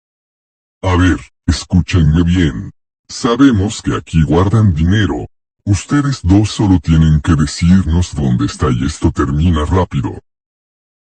A ver, escúchenme bien. Sabemos que aquí guardan dinero. Ustedes dos solo tienen que decirnos dónde está y esto termina rápido.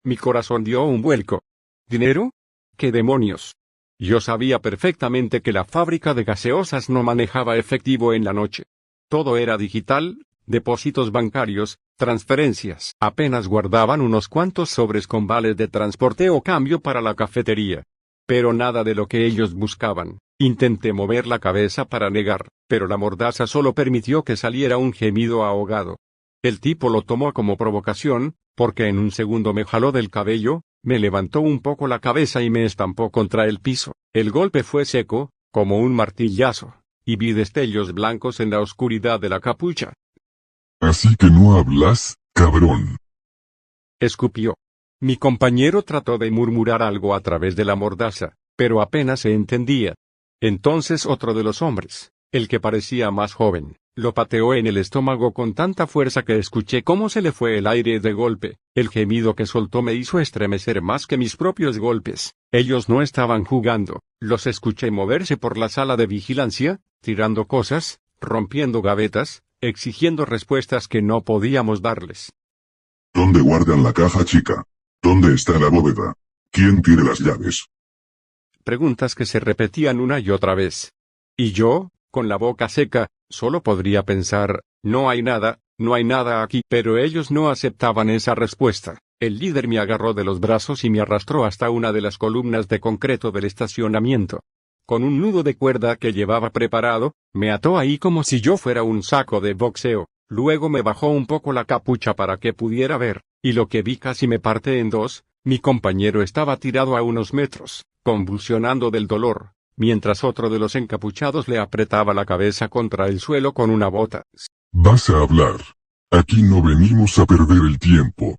Mi corazón dio un vuelco. ¿Dinero? ¿Qué demonios? Yo sabía perfectamente que la fábrica de gaseosas no manejaba efectivo en la noche. Todo era digital, depósitos bancarios, transferencias. Apenas guardaban unos cuantos sobres con vales de transporte o cambio para la cafetería. Pero nada de lo que ellos buscaban. Intenté mover la cabeza para negar, pero la mordaza solo permitió que saliera un gemido ahogado. El tipo lo tomó como provocación, porque en un segundo me jaló del cabello, Me levantó un poco la cabeza y me estampó contra el piso. El golpe fue seco, como un martillazo, y vi destellos blancos en la oscuridad de la capucha. Así que no hablas, cabrón. Escupió. Mi compañero trató de murmurar algo a través de la mordaza, pero apenas se entendía. Entonces otro de los hombres, el que parecía más joven, lo pateó en el estómago con tanta fuerza que escuché cómo se le fue el aire de golpe. El gemido que soltó me hizo estremecer más que mis propios golpes. Ellos no estaban jugando, los escuché moverse por la sala de vigilancia, tirando cosas, rompiendo gavetas, exigiendo respuestas que no podíamos darles. ¿Dónde guardan la caja chica? ¿Dónde está la bóveda? ¿Quién tiene las llaves? Preguntas que se repetían una y otra vez. Y yo, con la boca seca, solo podría pensar, no hay nada aquí, pero ellos no aceptaban esa respuesta. El líder me agarró de los brazos y me arrastró hasta una de las columnas de concreto del estacionamiento. Con un nudo de cuerda que llevaba preparado, me ató ahí como si yo fuera un saco de boxeo. Luego me bajó un poco la capucha para que pudiera ver, y lo que vi casi me parte en dos. Mi compañero estaba tirado a unos metros, convulsionando del dolor, mientras otro de los encapuchados le apretaba la cabeza contra el suelo con una bota. Vas a hablar. Aquí no venimos a perder el tiempo,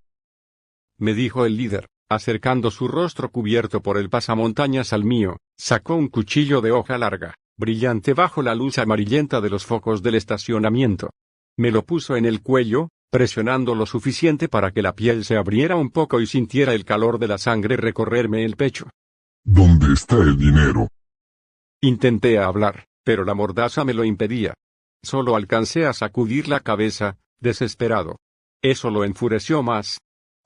me dijo el líder, acercando su rostro cubierto por el pasamontañas al mío. Sacó un cuchillo de hoja larga, brillante bajo la luz amarillenta de los focos del estacionamiento. Me lo puso en el cuello, presionando lo suficiente para que la piel se abriera un poco y sintiera el calor de la sangre recorrerme el pecho. ¿Dónde está el dinero? Intenté hablar, pero la mordaza me lo impedía. Solo alcancé a sacudir la cabeza, desesperado. Eso lo enfureció más.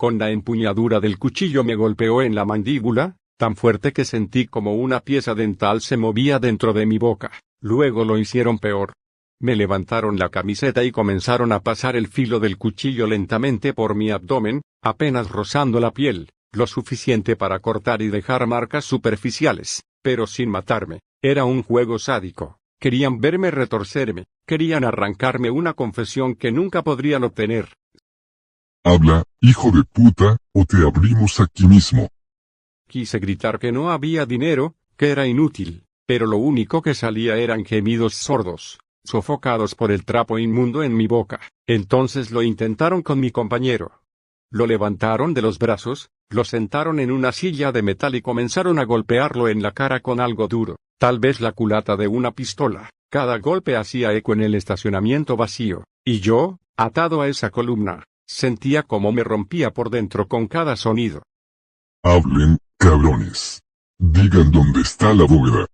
Con la empuñadura del cuchillo me golpeó en la mandíbula, tan fuerte que sentí como una pieza dental se movía dentro de mi boca. Luego lo hicieron peor. Me levantaron la camiseta y comenzaron a pasar el filo del cuchillo lentamente por mi abdomen, apenas rozando la piel, lo suficiente para cortar y dejar marcas superficiales, pero sin matarme. Era un juego sádico. Querían verme retorcerme, querían arrancarme una confesión que nunca podrían obtener. Habla, hijo de puta, o te abrimos aquí mismo. Quise gritar que no había dinero, que era inútil, pero lo único que salía eran gemidos sordos, sofocados por el trapo inmundo en mi boca. Entonces lo intentaron con mi compañero. Lo levantaron de los brazos, lo sentaron en una silla de metal y comenzaron a golpearlo en la cara con algo duro, tal vez la culata de una pistola. Cada golpe hacía eco en el estacionamiento vacío, y yo, atado a esa columna, sentía como me rompía por dentro con cada sonido. Hablen, cabrones. Digan dónde está la bóveda.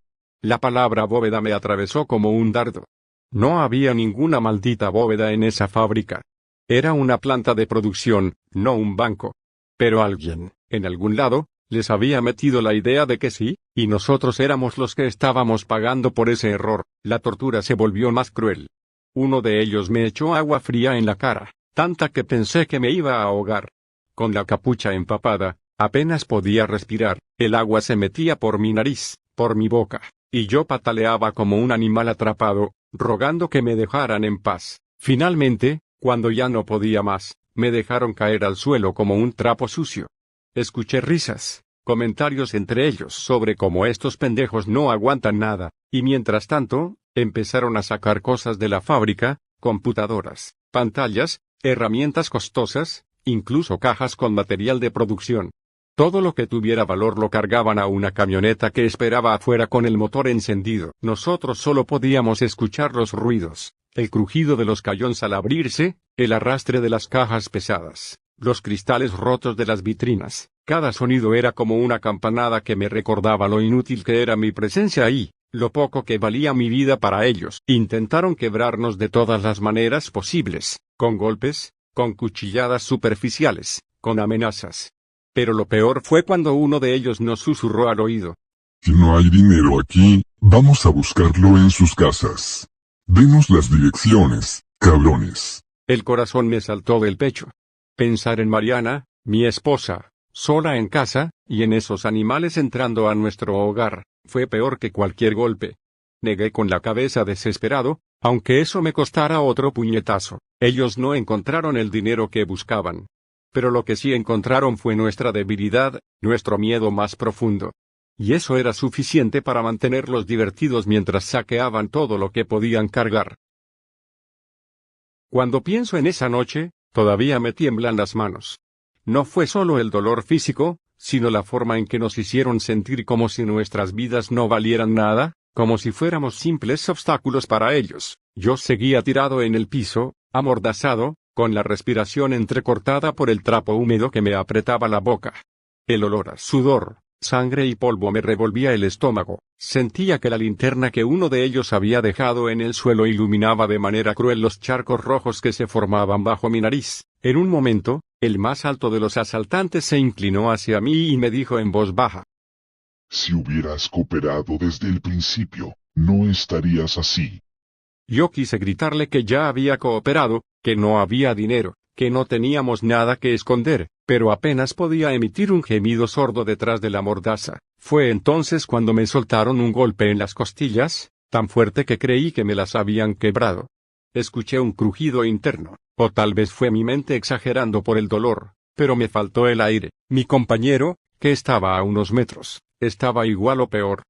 La palabra bóveda me atravesó como un dardo. No había ninguna maldita bóveda en esa fábrica. Era una planta de producción, no un banco. Pero alguien, en algún lado, les había metido la idea de que sí, y nosotros éramos los que estábamos pagando por ese error. La tortura se volvió más cruel. Uno de ellos me echó agua fría en la cara, tanta que pensé que me iba a ahogar. Con la capucha empapada, apenas podía respirar. El agua se metía por mi nariz, por mi boca, y yo pataleaba como un animal atrapado, rogando que me dejaran en paz. Finalmente, cuando ya no podía más, me dejaron caer al suelo como un trapo sucio. Escuché risas, comentarios entre ellos sobre cómo estos pendejos no aguantan nada, y mientras tanto, empezaron a sacar cosas de la fábrica, computadoras, pantallas, herramientas costosas, incluso cajas con material de producción. Todo lo que tuviera valor lo cargaban a una camioneta que esperaba afuera con el motor encendido. Nosotros solo podíamos escuchar los ruidos, el crujido de los cañones al abrirse, el arrastre de las cajas pesadas, los cristales rotos de las vitrinas. Cada sonido era como una campanada que me recordaba lo inútil que era mi presencia ahí, lo poco que valía mi vida para ellos. Intentaron quebrarnos de todas las maneras posibles, con golpes, con cuchilladas superficiales, con amenazas. Pero lo peor fue cuando uno de ellos nos susurró al oído. Si no hay dinero aquí, vamos a buscarlo en sus casas. Denos las direcciones, cabrones. El corazón me saltó del pecho. Pensar en Mariana, mi esposa, sola en casa, y en esos animales entrando a nuestro hogar, fue peor que cualquier golpe. Negué con la cabeza desesperado, aunque eso me costara otro puñetazo. Ellos no encontraron el dinero que buscaban. pero lo que sí encontraron fue nuestra debilidad, nuestro miedo más profundo. Y eso era suficiente para mantenerlos divertidos mientras saqueaban todo lo que podían cargar. Cuando pienso en esa noche, todavía me tiemblan las manos. No fue solo el dolor físico, sino la forma en que nos hicieron sentir como si nuestras vidas no valieran nada, como si fuéramos simples obstáculos para ellos. Yo seguía tirado en el piso, amordazado, con la respiración entrecortada por el trapo húmedo que me apretaba la boca. El olor a sudor, sangre y polvo me revolvía el estómago. Sentía que la linterna que uno de ellos había dejado en el suelo iluminaba de manera cruel los charcos rojos que se formaban bajo mi nariz. En un momento, el más alto de los asaltantes se inclinó hacia mí y me dijo en voz baja: Si hubieras cooperado desde el principio, no estarías así. Yo quise gritarle que ya había cooperado, que no había dinero, que no teníamos nada que esconder, pero apenas podía emitir un gemido sordo detrás de la mordaza. Fue entonces cuando me soltaron un golpe en las costillas, tan fuerte que creí que me las habían quebrado. Escuché un crujido interno, o tal vez fue mi mente exagerando por el dolor, pero me faltó el aire. Mi compañero, que estaba a unos metros, estaba igual o peor.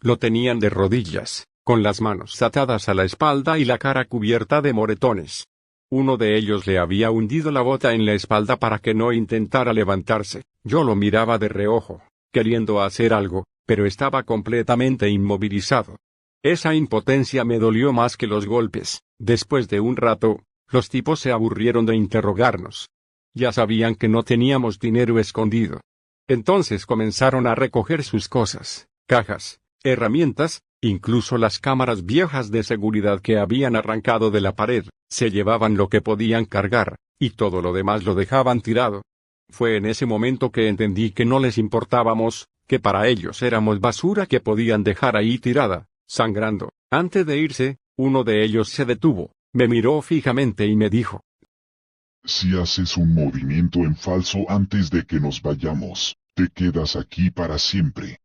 Lo tenían de rodillas, con las manos atadas a la espalda y la cara cubierta de moretones. Uno de ellos le había hundido la bota en la espalda para que no intentara levantarse. Yo lo miraba de reojo, queriendo hacer algo, pero estaba completamente inmovilizado. Esa impotencia me dolió más que los golpes. Después de un rato, los tipos se aburrieron de interrogarnos. Ya sabían que no teníamos dinero escondido. Entonces comenzaron a recoger sus cosas, cajas, herramientas, incluso las cámaras viejas de seguridad que habían arrancado de la pared. Se llevaban lo que podían cargar, y todo lo demás lo dejaban tirado. Fue en ese momento que entendí que no les importábamos, que para ellos éramos basura que podían dejar ahí tirada, sangrando. Antes de irse, uno de ellos se detuvo, me miró fijamente y me dijo: Si haces un movimiento en falso antes de que nos vayamos, te quedas aquí para siempre.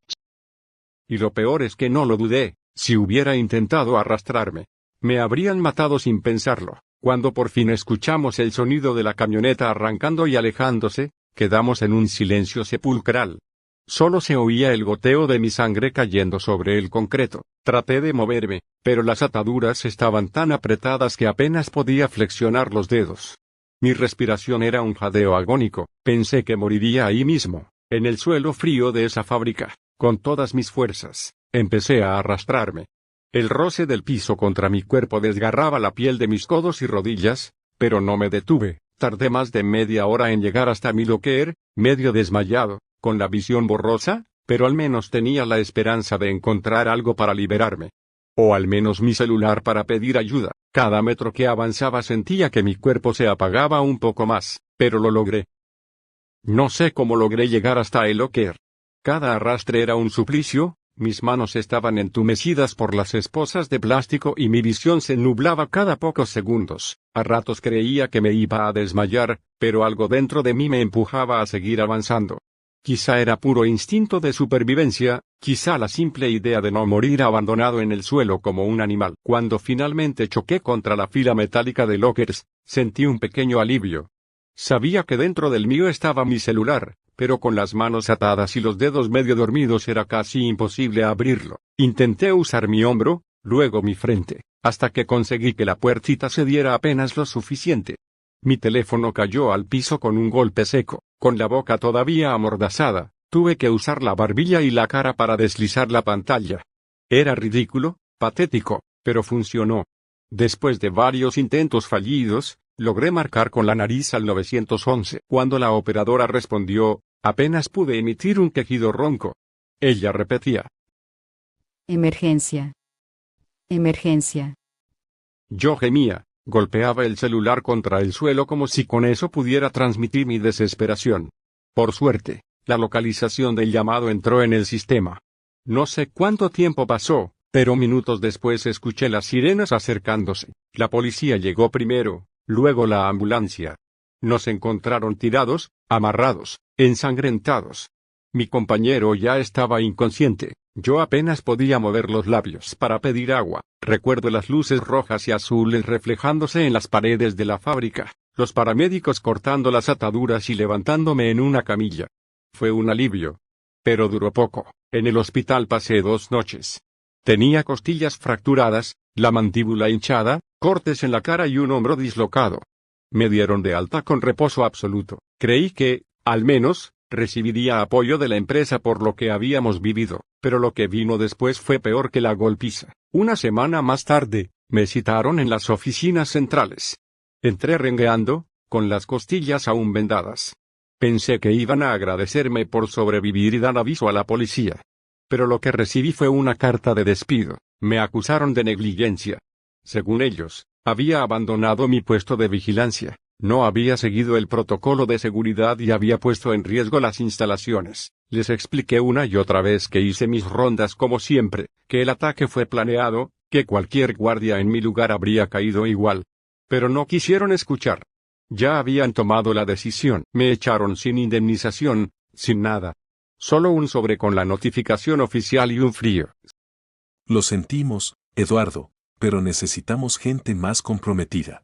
Y lo peor es que no lo dudé. Si hubiera intentado arrastrarme, me habrían matado sin pensarlo. Cuando por fin escuchamos el sonido de la camioneta arrancando y alejándose, quedamos en un silencio sepulcral. Solo se oía el goteo de mi sangre cayendo sobre el concreto. Traté de moverme, pero las ataduras estaban tan apretadas que apenas podía flexionar los dedos. Mi respiración era un jadeo agónico. Pensé que moriría ahí mismo, en el suelo frío de esa fábrica. Con todas mis fuerzas, empecé a arrastrarme. El roce del piso contra mi cuerpo desgarraba la piel de mis codos y rodillas, pero no me detuve. Tardé más de media hora en llegar hasta mi locker, medio desmayado, con la visión borrosa, pero al menos tenía la esperanza de encontrar algo para liberarme. O al menos mi celular para pedir ayuda. Cada metro que avanzaba sentía que mi cuerpo se apagaba un poco más, pero lo logré. No sé cómo logré llegar hasta el locker. Cada arrastre era un suplicio, mis manos estaban entumecidas por las esposas de plástico y mi visión se nublaba cada pocos segundos. A ratos creía que me iba a desmayar, pero algo dentro de mí me empujaba a seguir avanzando. Quizá era puro instinto de supervivencia, quizá la simple idea de no morir abandonado en el suelo como un animal. Cuando finalmente choqué contra la fila metálica de lockers, sentí un pequeño alivio. Sabía que dentro del mío estaba mi celular, pero con las manos atadas y los dedos medio dormidos era casi imposible abrirlo. Intenté usar mi hombro, luego mi frente, hasta que conseguí que la puertita cediera apenas lo suficiente. Mi teléfono cayó al piso con un golpe seco. Con la boca todavía amordazada, tuve que usar la barbilla y la cara para deslizar la pantalla. Era ridículo, patético, pero funcionó. Después de varios intentos fallidos, logré marcar con la nariz al 911. Cuando la operadora respondió, apenas pude emitir un quejido ronco. Ella repetía: Emergencia. Emergencia. Yo gemía, golpeaba el celular contra el suelo como si con eso pudiera transmitir mi desesperación. Por suerte, la localización del llamado entró en el sistema. No sé cuánto tiempo pasó, pero minutos después escuché las sirenas acercándose. La policía llegó primero, luego la ambulancia. Nos encontraron tirados, amarrados, ensangrentados. Mi compañero ya estaba inconsciente. Yo apenas podía mover los labios para pedir agua. Recuerdo las luces rojas y azules reflejándose en las paredes de la fábrica. los paramédicos cortando las ataduras y levantándome en una camilla. Fue un alivio. Pero duró poco. En el hospital pasé 2 noches. Tenía costillas fracturadas, la mandíbula hinchada, cortes en la cara y un hombro dislocado. Me dieron de alta con reposo absoluto. Creí que, al menos, recibiría apoyo de la empresa por lo que habíamos vivido, pero lo que vino después fue peor que la golpiza. Una semana más tarde, me citaron en las oficinas centrales. Entré rengueando, con las costillas aún vendadas. Pensé que iban a agradecerme por sobrevivir y dar aviso a la policía. Pero lo que recibí fue una carta de despido. Me acusaron de negligencia. Según ellos, había abandonado mi puesto de vigilancia, no había seguido el protocolo de seguridad y había puesto en riesgo las instalaciones. Les expliqué una y otra vez que hice mis rondas como siempre, que el ataque fue planeado, que cualquier guardia en mi lugar habría caído igual. Pero no quisieron escuchar. Ya habían tomado la decisión. Me echaron sin indemnización, sin nada. Solo un sobre con la notificación oficial y un frío. Lo sentimos, Eduardo, pero necesitamos gente más comprometida.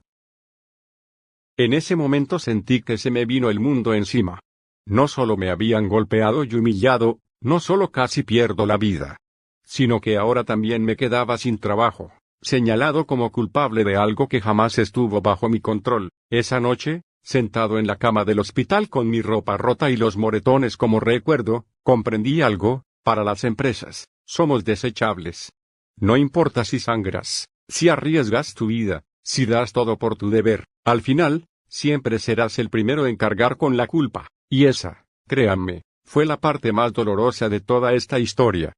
En ese momento sentí que se me vino el mundo encima. No solo me habían golpeado y humillado, no solo casi pierdo la vida, sino que ahora también me quedaba sin trabajo, señalado como culpable de algo que jamás estuvo bajo mi control. Esa noche, sentado en la cama del hospital con mi ropa rota y los moretones como recuerdo, comprendí algo: para las empresas, somos desechables. No importa si sangras, si arriesgas tu vida, si das todo por tu deber, al final, siempre serás el primero en cargar con la culpa, y esa, créanme, fue la parte más dolorosa de toda esta historia.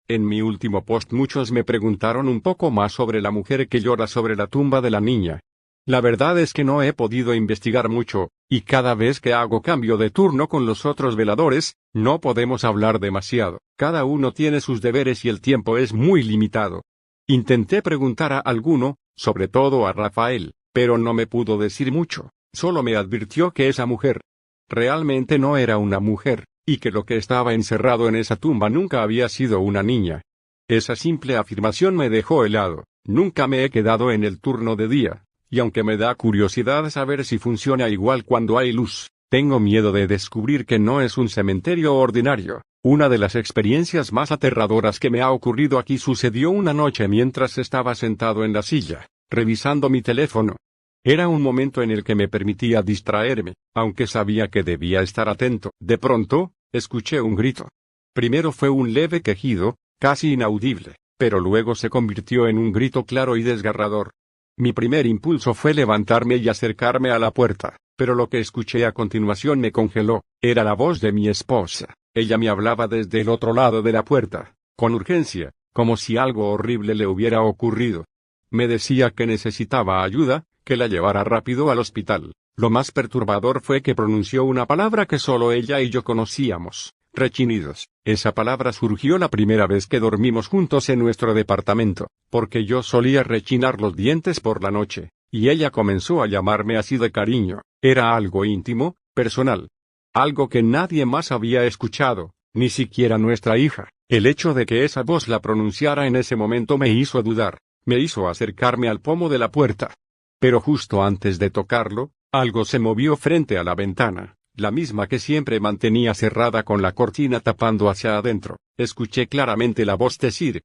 En mi último post muchos me preguntaron un poco más sobre la mujer que llora sobre la tumba de la niña. La verdad es que no he podido investigar mucho, y cada vez que hago cambio de turno con los otros veladores, no podemos hablar demasiado. Cada uno tiene sus deberes y el tiempo es muy limitado. Intenté preguntar a alguno, sobre todo a Rafael, pero no me pudo decir mucho. Solo me advirtió que esa mujer realmente no era una mujer, y que lo que estaba encerrado en esa tumba nunca había sido una niña. Esa simple afirmación me dejó helado. Nunca me he quedado en el turno de día, y aunque me da curiosidad saber si funciona igual cuando hay luz, tengo miedo de descubrir que no es un cementerio ordinario. Una de las experiencias más aterradoras que me ha ocurrido aquí sucedió una noche mientras estaba sentado en la silla, revisando mi teléfono. Era un momento en el que me permitía distraerme, aunque sabía que debía estar atento. De pronto, escuché un grito. Primero fue un leve quejido, casi inaudible, pero luego se convirtió en un grito claro y desgarrador. Mi primer impulso fue levantarme y acercarme a la puerta, pero lo que escuché a continuación me congeló. Era la voz de mi esposa. Ella me hablaba desde el otro lado de la puerta, con urgencia, como si algo horrible le hubiera ocurrido. Me decía que necesitaba ayuda, que la llevara rápido al hospital. Lo más perturbador fue que pronunció una palabra que solo ella y yo conocíamos: rechinidos. Esa palabra surgió la primera vez que dormimos juntos en nuestro departamento, porque yo solía rechinar los dientes por la noche, y ella comenzó a llamarme así de cariño. Era algo íntimo, personal. Algo que nadie más había escuchado, ni siquiera nuestra hija. El hecho de que esa voz la pronunciara en ese momento me hizo dudar, me hizo acercarme al pomo de la puerta. Pero justo antes de tocarlo, algo se movió frente a la ventana, la misma que siempre mantenía cerrada con la cortina tapando hacia adentro. Escuché claramente la voz decir: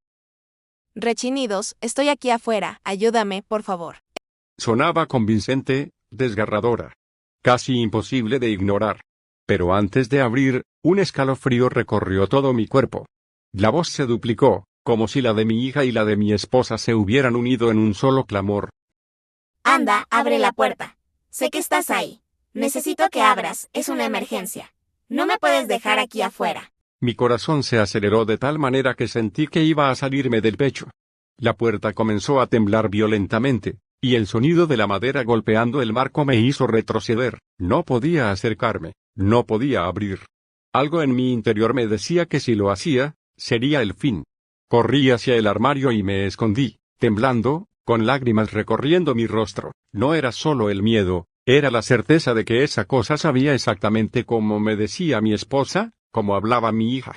Rechinidos, estoy aquí afuera, ayúdame, por favor. Sonaba convincente, desgarradora, casi imposible de ignorar. Pero antes de abrir, un escalofrío recorrió todo mi cuerpo. La voz se duplicó, como si la de mi hija y la de mi esposa se hubieran unido en un solo clamor. Anda, abre la puerta. Sé que estás ahí. Necesito que abras, es una emergencia. No me puedes dejar aquí afuera. Mi corazón se aceleró de tal manera que sentí que iba a salirme del pecho. La puerta comenzó a temblar violentamente, y el sonido de la madera golpeando el marco me hizo retroceder. No podía acercarme, no podía abrir. Algo en mi interior me decía que si lo hacía, sería el fin. Corrí hacia el armario y me escondí, temblando, con lágrimas recorriendo mi rostro. No era solo el miedo, era la certeza de que esa cosa sabía exactamente cómo me decía mi esposa, cómo hablaba mi hija.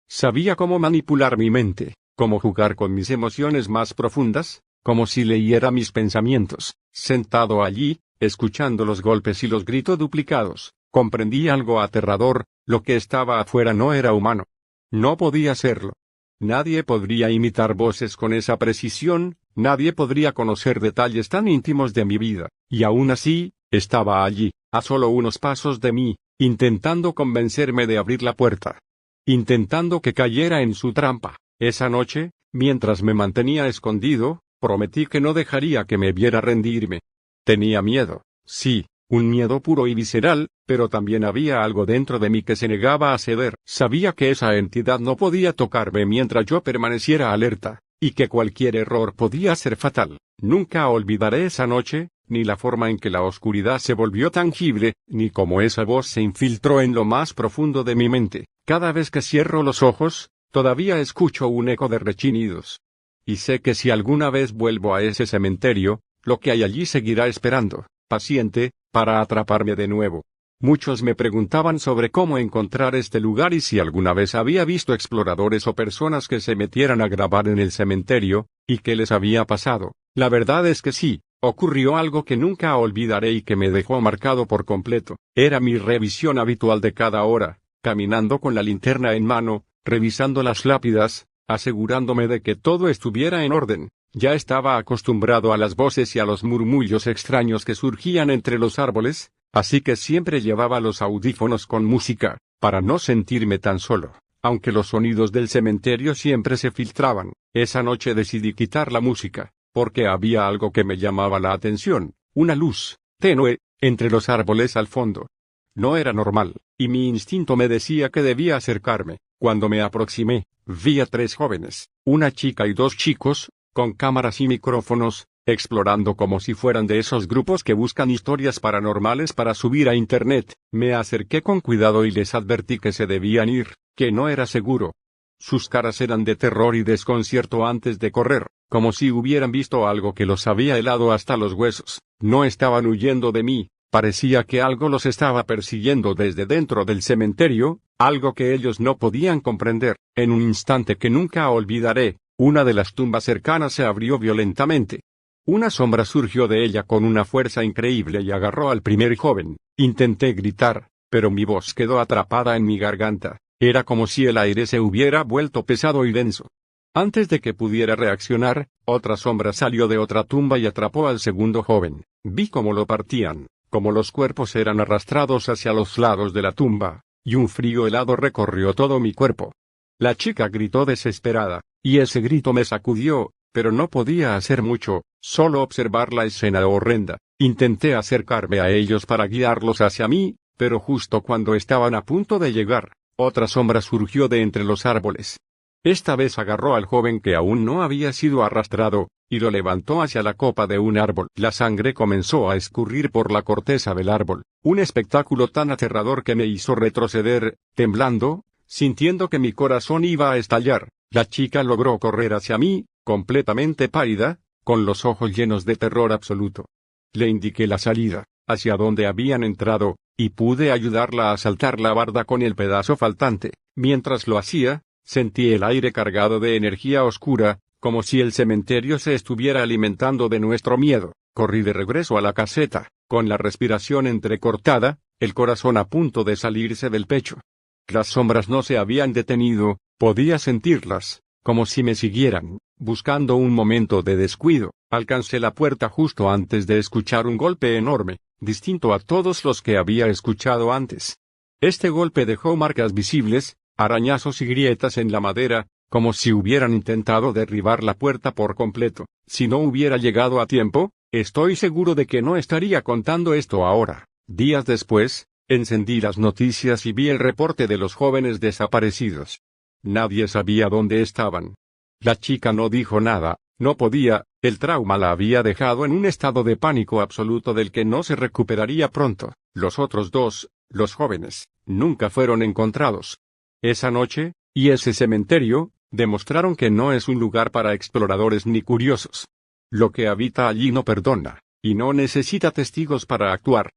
Sabía cómo manipular mi mente, cómo jugar con mis emociones más profundas, como si leyera mis pensamientos. Sentado allí, escuchando los golpes y los gritos duplicados, comprendí algo aterrador: lo que estaba afuera no era humano. No podía serlo. Nadie podría imitar voces con esa precisión, nadie podría conocer detalles tan íntimos de mi vida, y aún así, estaba allí, a solo unos pasos de mí, intentando convencerme de abrir la puerta. Intentando que cayera en su trampa. Esa noche, mientras me mantenía escondido, prometí que no dejaría que me viera rendirme. Tenía miedo, sí, un miedo puro y visceral, pero también había algo dentro de mí que se negaba a ceder. Sabía que esa entidad no podía tocarme mientras yo permaneciera alerta, y que cualquier error podía ser fatal. Nunca olvidaré esa noche, ni la forma en que la oscuridad se volvió tangible, ni cómo esa voz se infiltró en lo más profundo de mi mente. Cada vez que cierro los ojos, todavía escucho un eco de rechinidos. Y sé que si alguna vez vuelvo a ese cementerio, lo que hay allí seguirá esperando, paciente, para atraparme de nuevo. Muchos me preguntaban sobre cómo encontrar este lugar y si alguna vez había visto exploradores o personas que se metieran a grabar en el cementerio, y qué les había pasado. La verdad es que sí, ocurrió algo que nunca olvidaré y que me dejó marcado por completo. Era mi revisión habitual de cada hora, caminando con la linterna en mano, revisando las lápidas, asegurándome de que todo estuviera en orden. Ya estaba acostumbrado a las voces y a los murmullos extraños que surgían entre los árboles, así que siempre llevaba los audífonos con música, para no sentirme tan solo. Aunque los sonidos del cementerio siempre se filtraban, esa noche decidí quitar la música, porque había algo que me llamaba la atención: una luz, tenue, entre los árboles al fondo. No era normal, y mi instinto me decía que debía acercarme. Cuando me aproximé, vi a 3 jóvenes, una chica y 2 chicos, con cámaras y micrófonos, explorando como si fueran de esos grupos que buscan historias paranormales para subir a internet. Me acerqué con cuidado y les advertí que se debían ir, que no era seguro. Sus caras eran de terror y desconcierto antes de correr, como si hubieran visto algo que los había helado hasta los huesos. No estaban huyendo de mí, parecía que algo los estaba persiguiendo desde dentro del cementerio, algo que ellos no podían comprender. En un instante que nunca olvidaré, una de las tumbas cercanas se abrió violentamente. Una sombra surgió de ella con una fuerza increíble y agarró al primer joven. Intenté gritar, pero mi voz quedó atrapada en mi garganta. Era como si el aire se hubiera vuelto pesado y denso. Antes de que pudiera reaccionar, otra sombra salió de otra tumba y atrapó al segundo joven. Vi cómo lo partían, cómo los cuerpos eran arrastrados hacia los lados de la tumba, y un frío helado recorrió todo mi cuerpo. La chica gritó desesperada, y ese grito me sacudió, pero no podía hacer mucho, solo observar la escena horrenda. Intenté acercarme a ellos para guiarlos hacia mí, pero justo cuando estaban a punto de llegar, otra sombra surgió de entre los árboles. Esta vez agarró al joven que aún no había sido arrastrado, y lo levantó hacia la copa de un árbol. La sangre comenzó a escurrir por la corteza del árbol, un espectáculo tan aterrador que me hizo retroceder, temblando, sintiendo que mi corazón iba a estallar. La chica logró correr hacia mí, completamente pálida, con los ojos llenos de terror absoluto. Le indiqué la salida, hacia donde habían entrado, y pude ayudarla a saltar la barda con el pedazo faltante. Mientras lo hacía, sentí el aire cargado de energía oscura, como si el cementerio se estuviera alimentando de nuestro miedo. Corrí de regreso a la caseta, con la respiración entrecortada, el corazón a punto de salirse del pecho. Las sombras no se habían detenido, podía sentirlas, como si me siguieran, buscando un momento de descuido. Alcancé la puerta justo antes de escuchar un golpe enorme, distinto a todos los que había escuchado antes. Este golpe dejó marcas visibles, arañazos y grietas en la madera, como si hubieran intentado derribar la puerta por completo. Si no hubiera llegado a tiempo, estoy seguro de que no estaría contando esto ahora. Días después, encendí las noticias y vi el reporte de los jóvenes desaparecidos. Nadie sabía dónde estaban. La chica no dijo nada, no podía, el trauma la había dejado en un estado de pánico absoluto del que no se recuperaría pronto. Los otros 2, los jóvenes, nunca fueron encontrados. Esa noche, y ese cementerio, demostraron que no es un lugar para exploradores ni curiosos. Lo que habita allí no perdona, y no necesita testigos para actuar.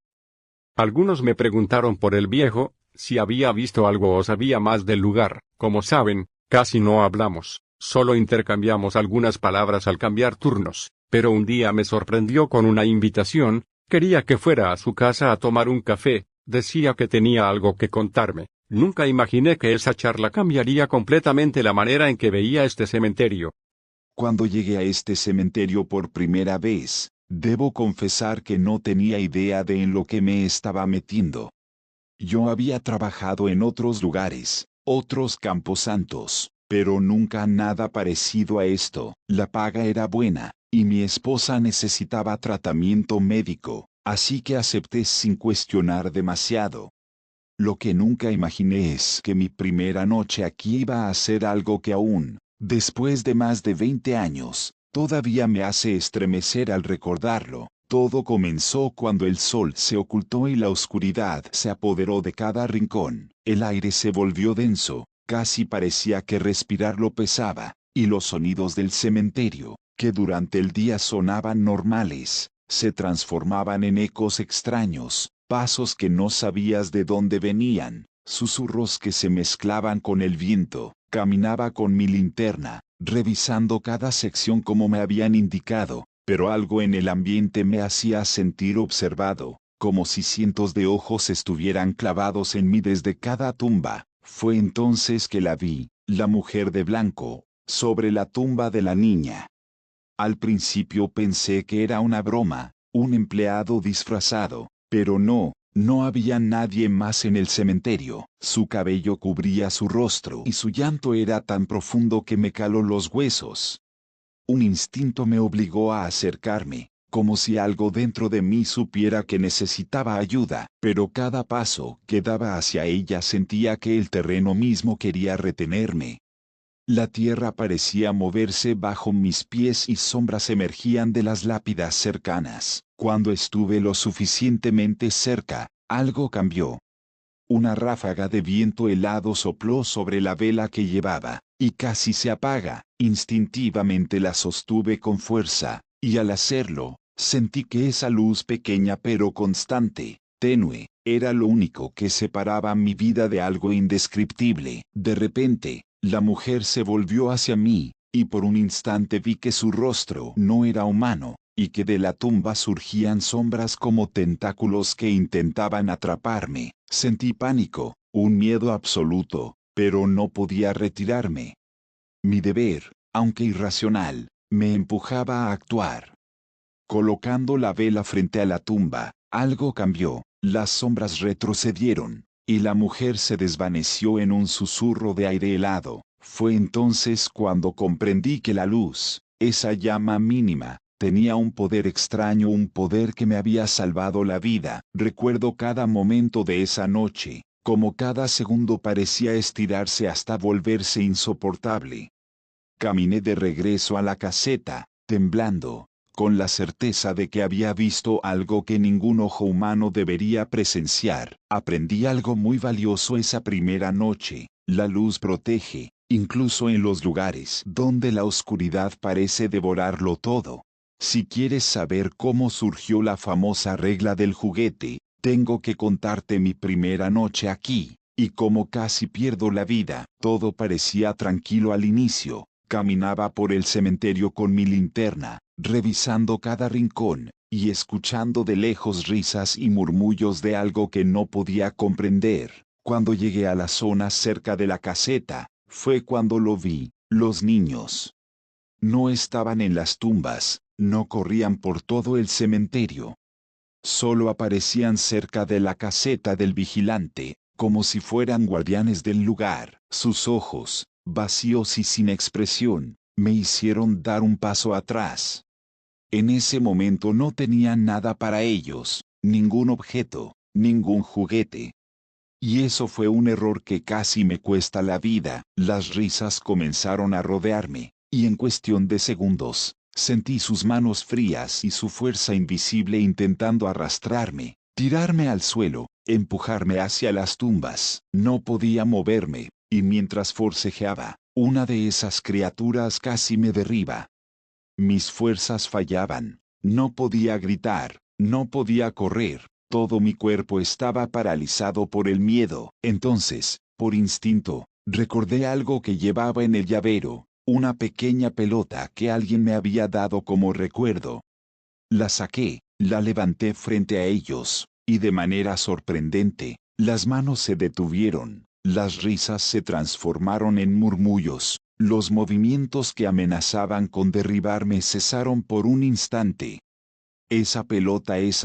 Algunos me preguntaron por el viejo, si había visto algo o sabía más del lugar. Como saben, casi no hablamos, solo intercambiamos algunas palabras al cambiar turnos, pero un día me sorprendió con una invitación, Quería que fuera a su casa a tomar un café, decía que tenía algo que contarme. Nunca imaginé que esa charla cambiaría completamente la manera en que veía este cementerio. Cuando llegué a este cementerio por primera vez, debo confesar que no tenía idea de en lo que me estaba metiendo. Yo había trabajado en otros lugares, otros camposantos, pero nunca nada parecido a esto. La paga era buena, y mi esposa necesitaba tratamiento médico, así que acepté sin cuestionar demasiado. Lo que nunca imaginé es que mi primera noche aquí iba a ser algo que aún, después de más de 20 años, todavía me hace estremecer al recordarlo. Todo comenzó cuando el sol se ocultó y la oscuridad se apoderó de cada rincón. El aire se volvió denso, casi parecía que respirarlo pesaba, y los sonidos del cementerio, que durante el día sonaban normales, se transformaban en ecos extraños, pasos que no sabías de dónde venían, susurros que se mezclaban con el viento. Caminaba con mi linterna, revisando cada sección como me habían indicado, pero algo en el ambiente me hacía sentir observado, como si cientos de ojos estuvieran clavados en mí desde cada tumba. Fue entonces que la vi, la mujer de blanco, sobre la tumba de la niña. Al principio pensé que era una broma, un empleado disfrazado, pero no había nadie más en el cementerio. Su cabello cubría su rostro y su llanto era tan profundo que me caló los huesos. Un instinto me obligó a acercarme, como si algo dentro de mí supiera que necesitaba ayuda, pero cada paso que daba hacia ella sentía que el terreno mismo quería retenerme. La tierra parecía moverse bajo mis pies y sombras emergían de las lápidas cercanas. Cuando estuve lo suficientemente cerca, algo cambió. Una ráfaga de viento helado sopló sobre la vela que llevaba, y casi se apaga. Instintivamente la sostuve con fuerza, y al hacerlo, sentí que esa luz pequeña pero constante, tenue, era lo único que separaba mi vida de algo indescriptible. De repente, la mujer se volvió hacia mí, y por un instante vi que su rostro no era humano, y que de la tumba surgían sombras como tentáculos que intentaban atraparme. Sentí pánico, un miedo absoluto, pero no podía retirarme. Mi deber, aunque irracional, me empujaba a actuar. Colocando la vela frente a la tumba, algo cambió, las sombras retrocedieron, y la mujer se desvaneció en un susurro de aire helado. Fue entonces cuando comprendí que la luz, esa llama mínima, tenía un poder extraño, un poder que me había salvado la vida. Recuerdo cada momento de esa noche, como cada segundo parecía estirarse hasta volverse insoportable. Caminé de regreso a la caseta, temblando, con la certeza de que había visto algo que ningún ojo humano debería presenciar. Aprendí algo muy valioso esa primera noche: la luz protege, incluso en los lugares donde la oscuridad parece devorarlo todo. Si quieres saber cómo surgió la famosa regla del juguete, tengo que contarte mi primera noche aquí, y cómo casi pierdo la vida. Todo parecía tranquilo al inicio. Caminaba por el cementerio con mi linterna, revisando cada rincón, y escuchando de lejos risas y murmullos de algo que no podía comprender. Cuando llegué a la zona cerca de la caseta, fue cuando lo vi. Los niños no estaban en las tumbas, no corrían por todo el cementerio. Solo aparecían cerca de la caseta del vigilante, como si fueran guardianes del lugar. Sus ojos, vacíos y sin expresión, me hicieron dar un paso atrás. En ese momento no tenía nada para ellos, ningún objeto, ningún juguete. Y eso fue un error que casi me cuesta la vida. Las risas comenzaron a rodearme, y en cuestión de segundos, sentí sus manos frías y su fuerza invisible intentando arrastrarme, tirarme al suelo, empujarme hacia las tumbas. No podía moverme, y mientras forcejeaba, una de esas criaturas casi me derriba. Mis fuerzas fallaban, no podía gritar, no podía correr, todo mi cuerpo estaba paralizado por el miedo. Entonces, por instinto, recordé algo que llevaba en el llavero, una pequeña pelota que alguien me había dado como recuerdo. La saqué, la levanté frente a ellos, y de manera sorprendente, las manos se detuvieron, las risas se transformaron en murmullos, los movimientos que amenazaban con derribarme cesaron por un instante. Esa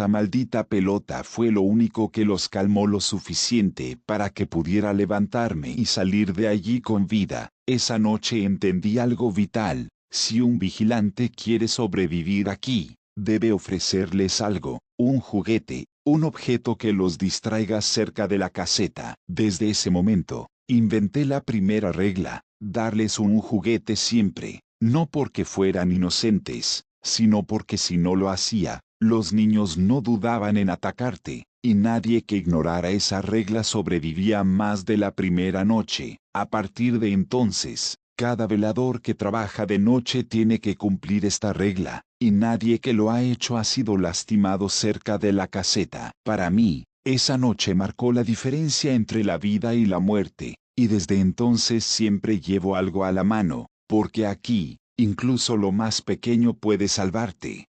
maldita pelota fue lo único que los calmó lo suficiente para que pudiera levantarme y salir de allí con vida. Esa noche entendí algo vital: si un vigilante quiere sobrevivir aquí, debe ofrecerles algo, un juguete, un objeto que los distraiga cerca de la caseta. Desde ese momento, inventé la primera regla: darles un juguete siempre, no porque fueran inocentes, sino porque si no lo hacía, los niños no dudaban en atacarte, y nadie que ignorara esa regla sobrevivía más de la primera noche. A partir de entonces, cada velador que trabaja de noche tiene que cumplir esta regla, y nadie que lo ha hecho ha sido lastimado cerca de la caseta. Para mí, esa noche marcó la diferencia entre la vida y la muerte, y desde entonces siempre llevo algo a la mano, porque aquí, incluso lo más pequeño puede salvarte.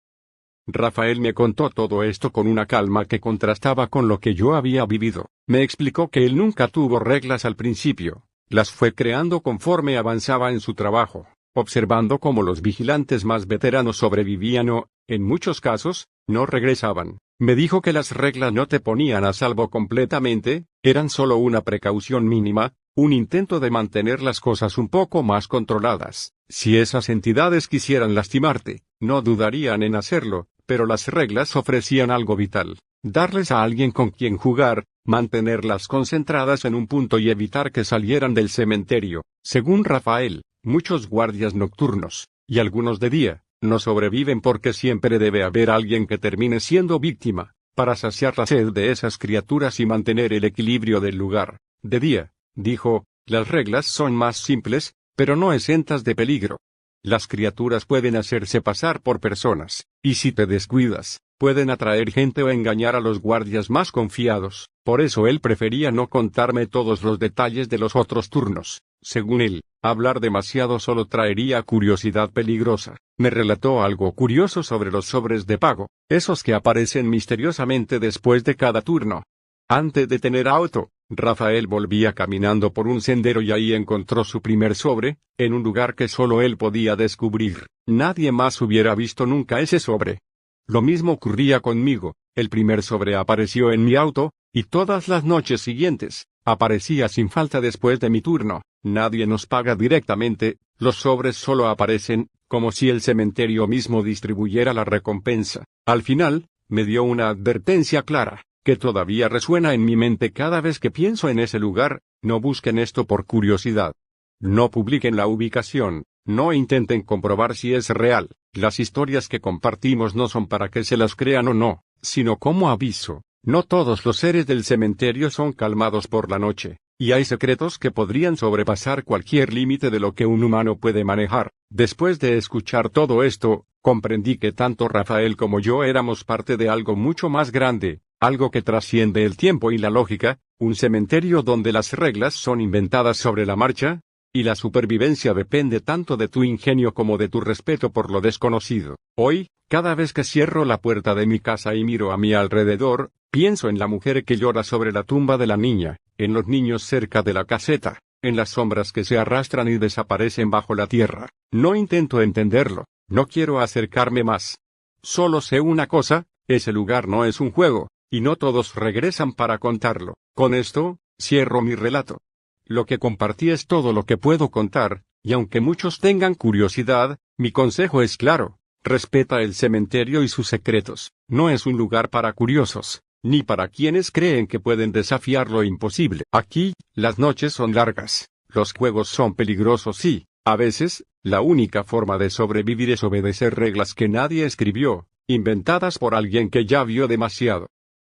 Rafael me contó todo esto con una calma que contrastaba con lo que yo había vivido. Me explicó que él nunca tuvo reglas al principio, las fue creando conforme avanzaba en su trabajo, observando cómo los vigilantes más veteranos sobrevivían o, en muchos casos, no regresaban. Me dijo que las reglas no te ponían a salvo completamente, eran solo una precaución mínima, un intento de mantener las cosas un poco más controladas. Si esas entidades quisieran lastimarte, no dudarían en hacerlo, pero las reglas ofrecían algo vital: darles a alguien con quien jugar, mantenerlas concentradas en un punto y evitar que salieran del cementerio. Según Rafael, muchos guardias nocturnos, y algunos de día, no sobreviven porque siempre debe haber alguien que termine siendo víctima, para saciar la sed de esas criaturas y mantener el equilibrio del lugar. De día, dijo, las reglas son más simples, pero no exentas de peligro. Las criaturas pueden hacerse pasar por personas, y si te descuidas, pueden atraer gente o engañar a los guardias más confiados. Por eso él prefería no contarme todos los detalles de los otros turnos. Según él, hablar demasiado solo traería curiosidad peligrosa. Me relató algo curioso sobre los sobres de pago, esos que aparecen misteriosamente después de cada turno. Antes de tener auto, Rafael volvía caminando por un sendero y ahí encontró su primer sobre, en un lugar que solo él podía descubrir. Nadie más hubiera visto nunca ese sobre. Lo mismo ocurría conmigo: el primer sobre apareció en mi auto, y todas las noches siguientes, aparecía sin falta después de mi turno. Nadie nos paga directamente, los sobres solo aparecen, como si el cementerio mismo distribuyera la recompensa. Al final, me dio una advertencia clara, que todavía resuena en mi mente cada vez que pienso en ese lugar: no busquen esto por curiosidad. No publiquen la ubicación, no intenten comprobar si es real. Las historias que compartimos no son para que se las crean o no, sino como aviso. No todos los seres del cementerio son calmados por la noche, y hay secretos que podrían sobrepasar cualquier límite de lo que un humano puede manejar. Después de escuchar todo esto, comprendí que tanto Rafael como yo éramos parte de algo mucho más grande, algo que trasciende el tiempo y la lógica, un cementerio donde las reglas son inventadas sobre la marcha, y la supervivencia depende tanto de tu ingenio como de tu respeto por lo desconocido. Hoy, cada vez que cierro la puerta de mi casa y miro a mi alrededor, pienso en la mujer que llora sobre la tumba de la niña, en los niños cerca de la caseta, en las sombras que se arrastran y desaparecen bajo la tierra. No intento entenderlo, no quiero acercarme más. Solo sé una cosa: ese lugar no es un juego, y no todos regresan para contarlo. Con esto, cierro mi relato. Lo que compartí es todo lo que puedo contar, y aunque muchos tengan curiosidad, mi consejo es claro: respeta el cementerio y sus secretos. No es un lugar para curiosos, ni para quienes creen que pueden desafiar lo imposible. Aquí, las noches son largas, los juegos son peligrosos y, a veces, la única forma de sobrevivir es obedecer reglas que nadie escribió, inventadas por alguien que ya vio demasiado.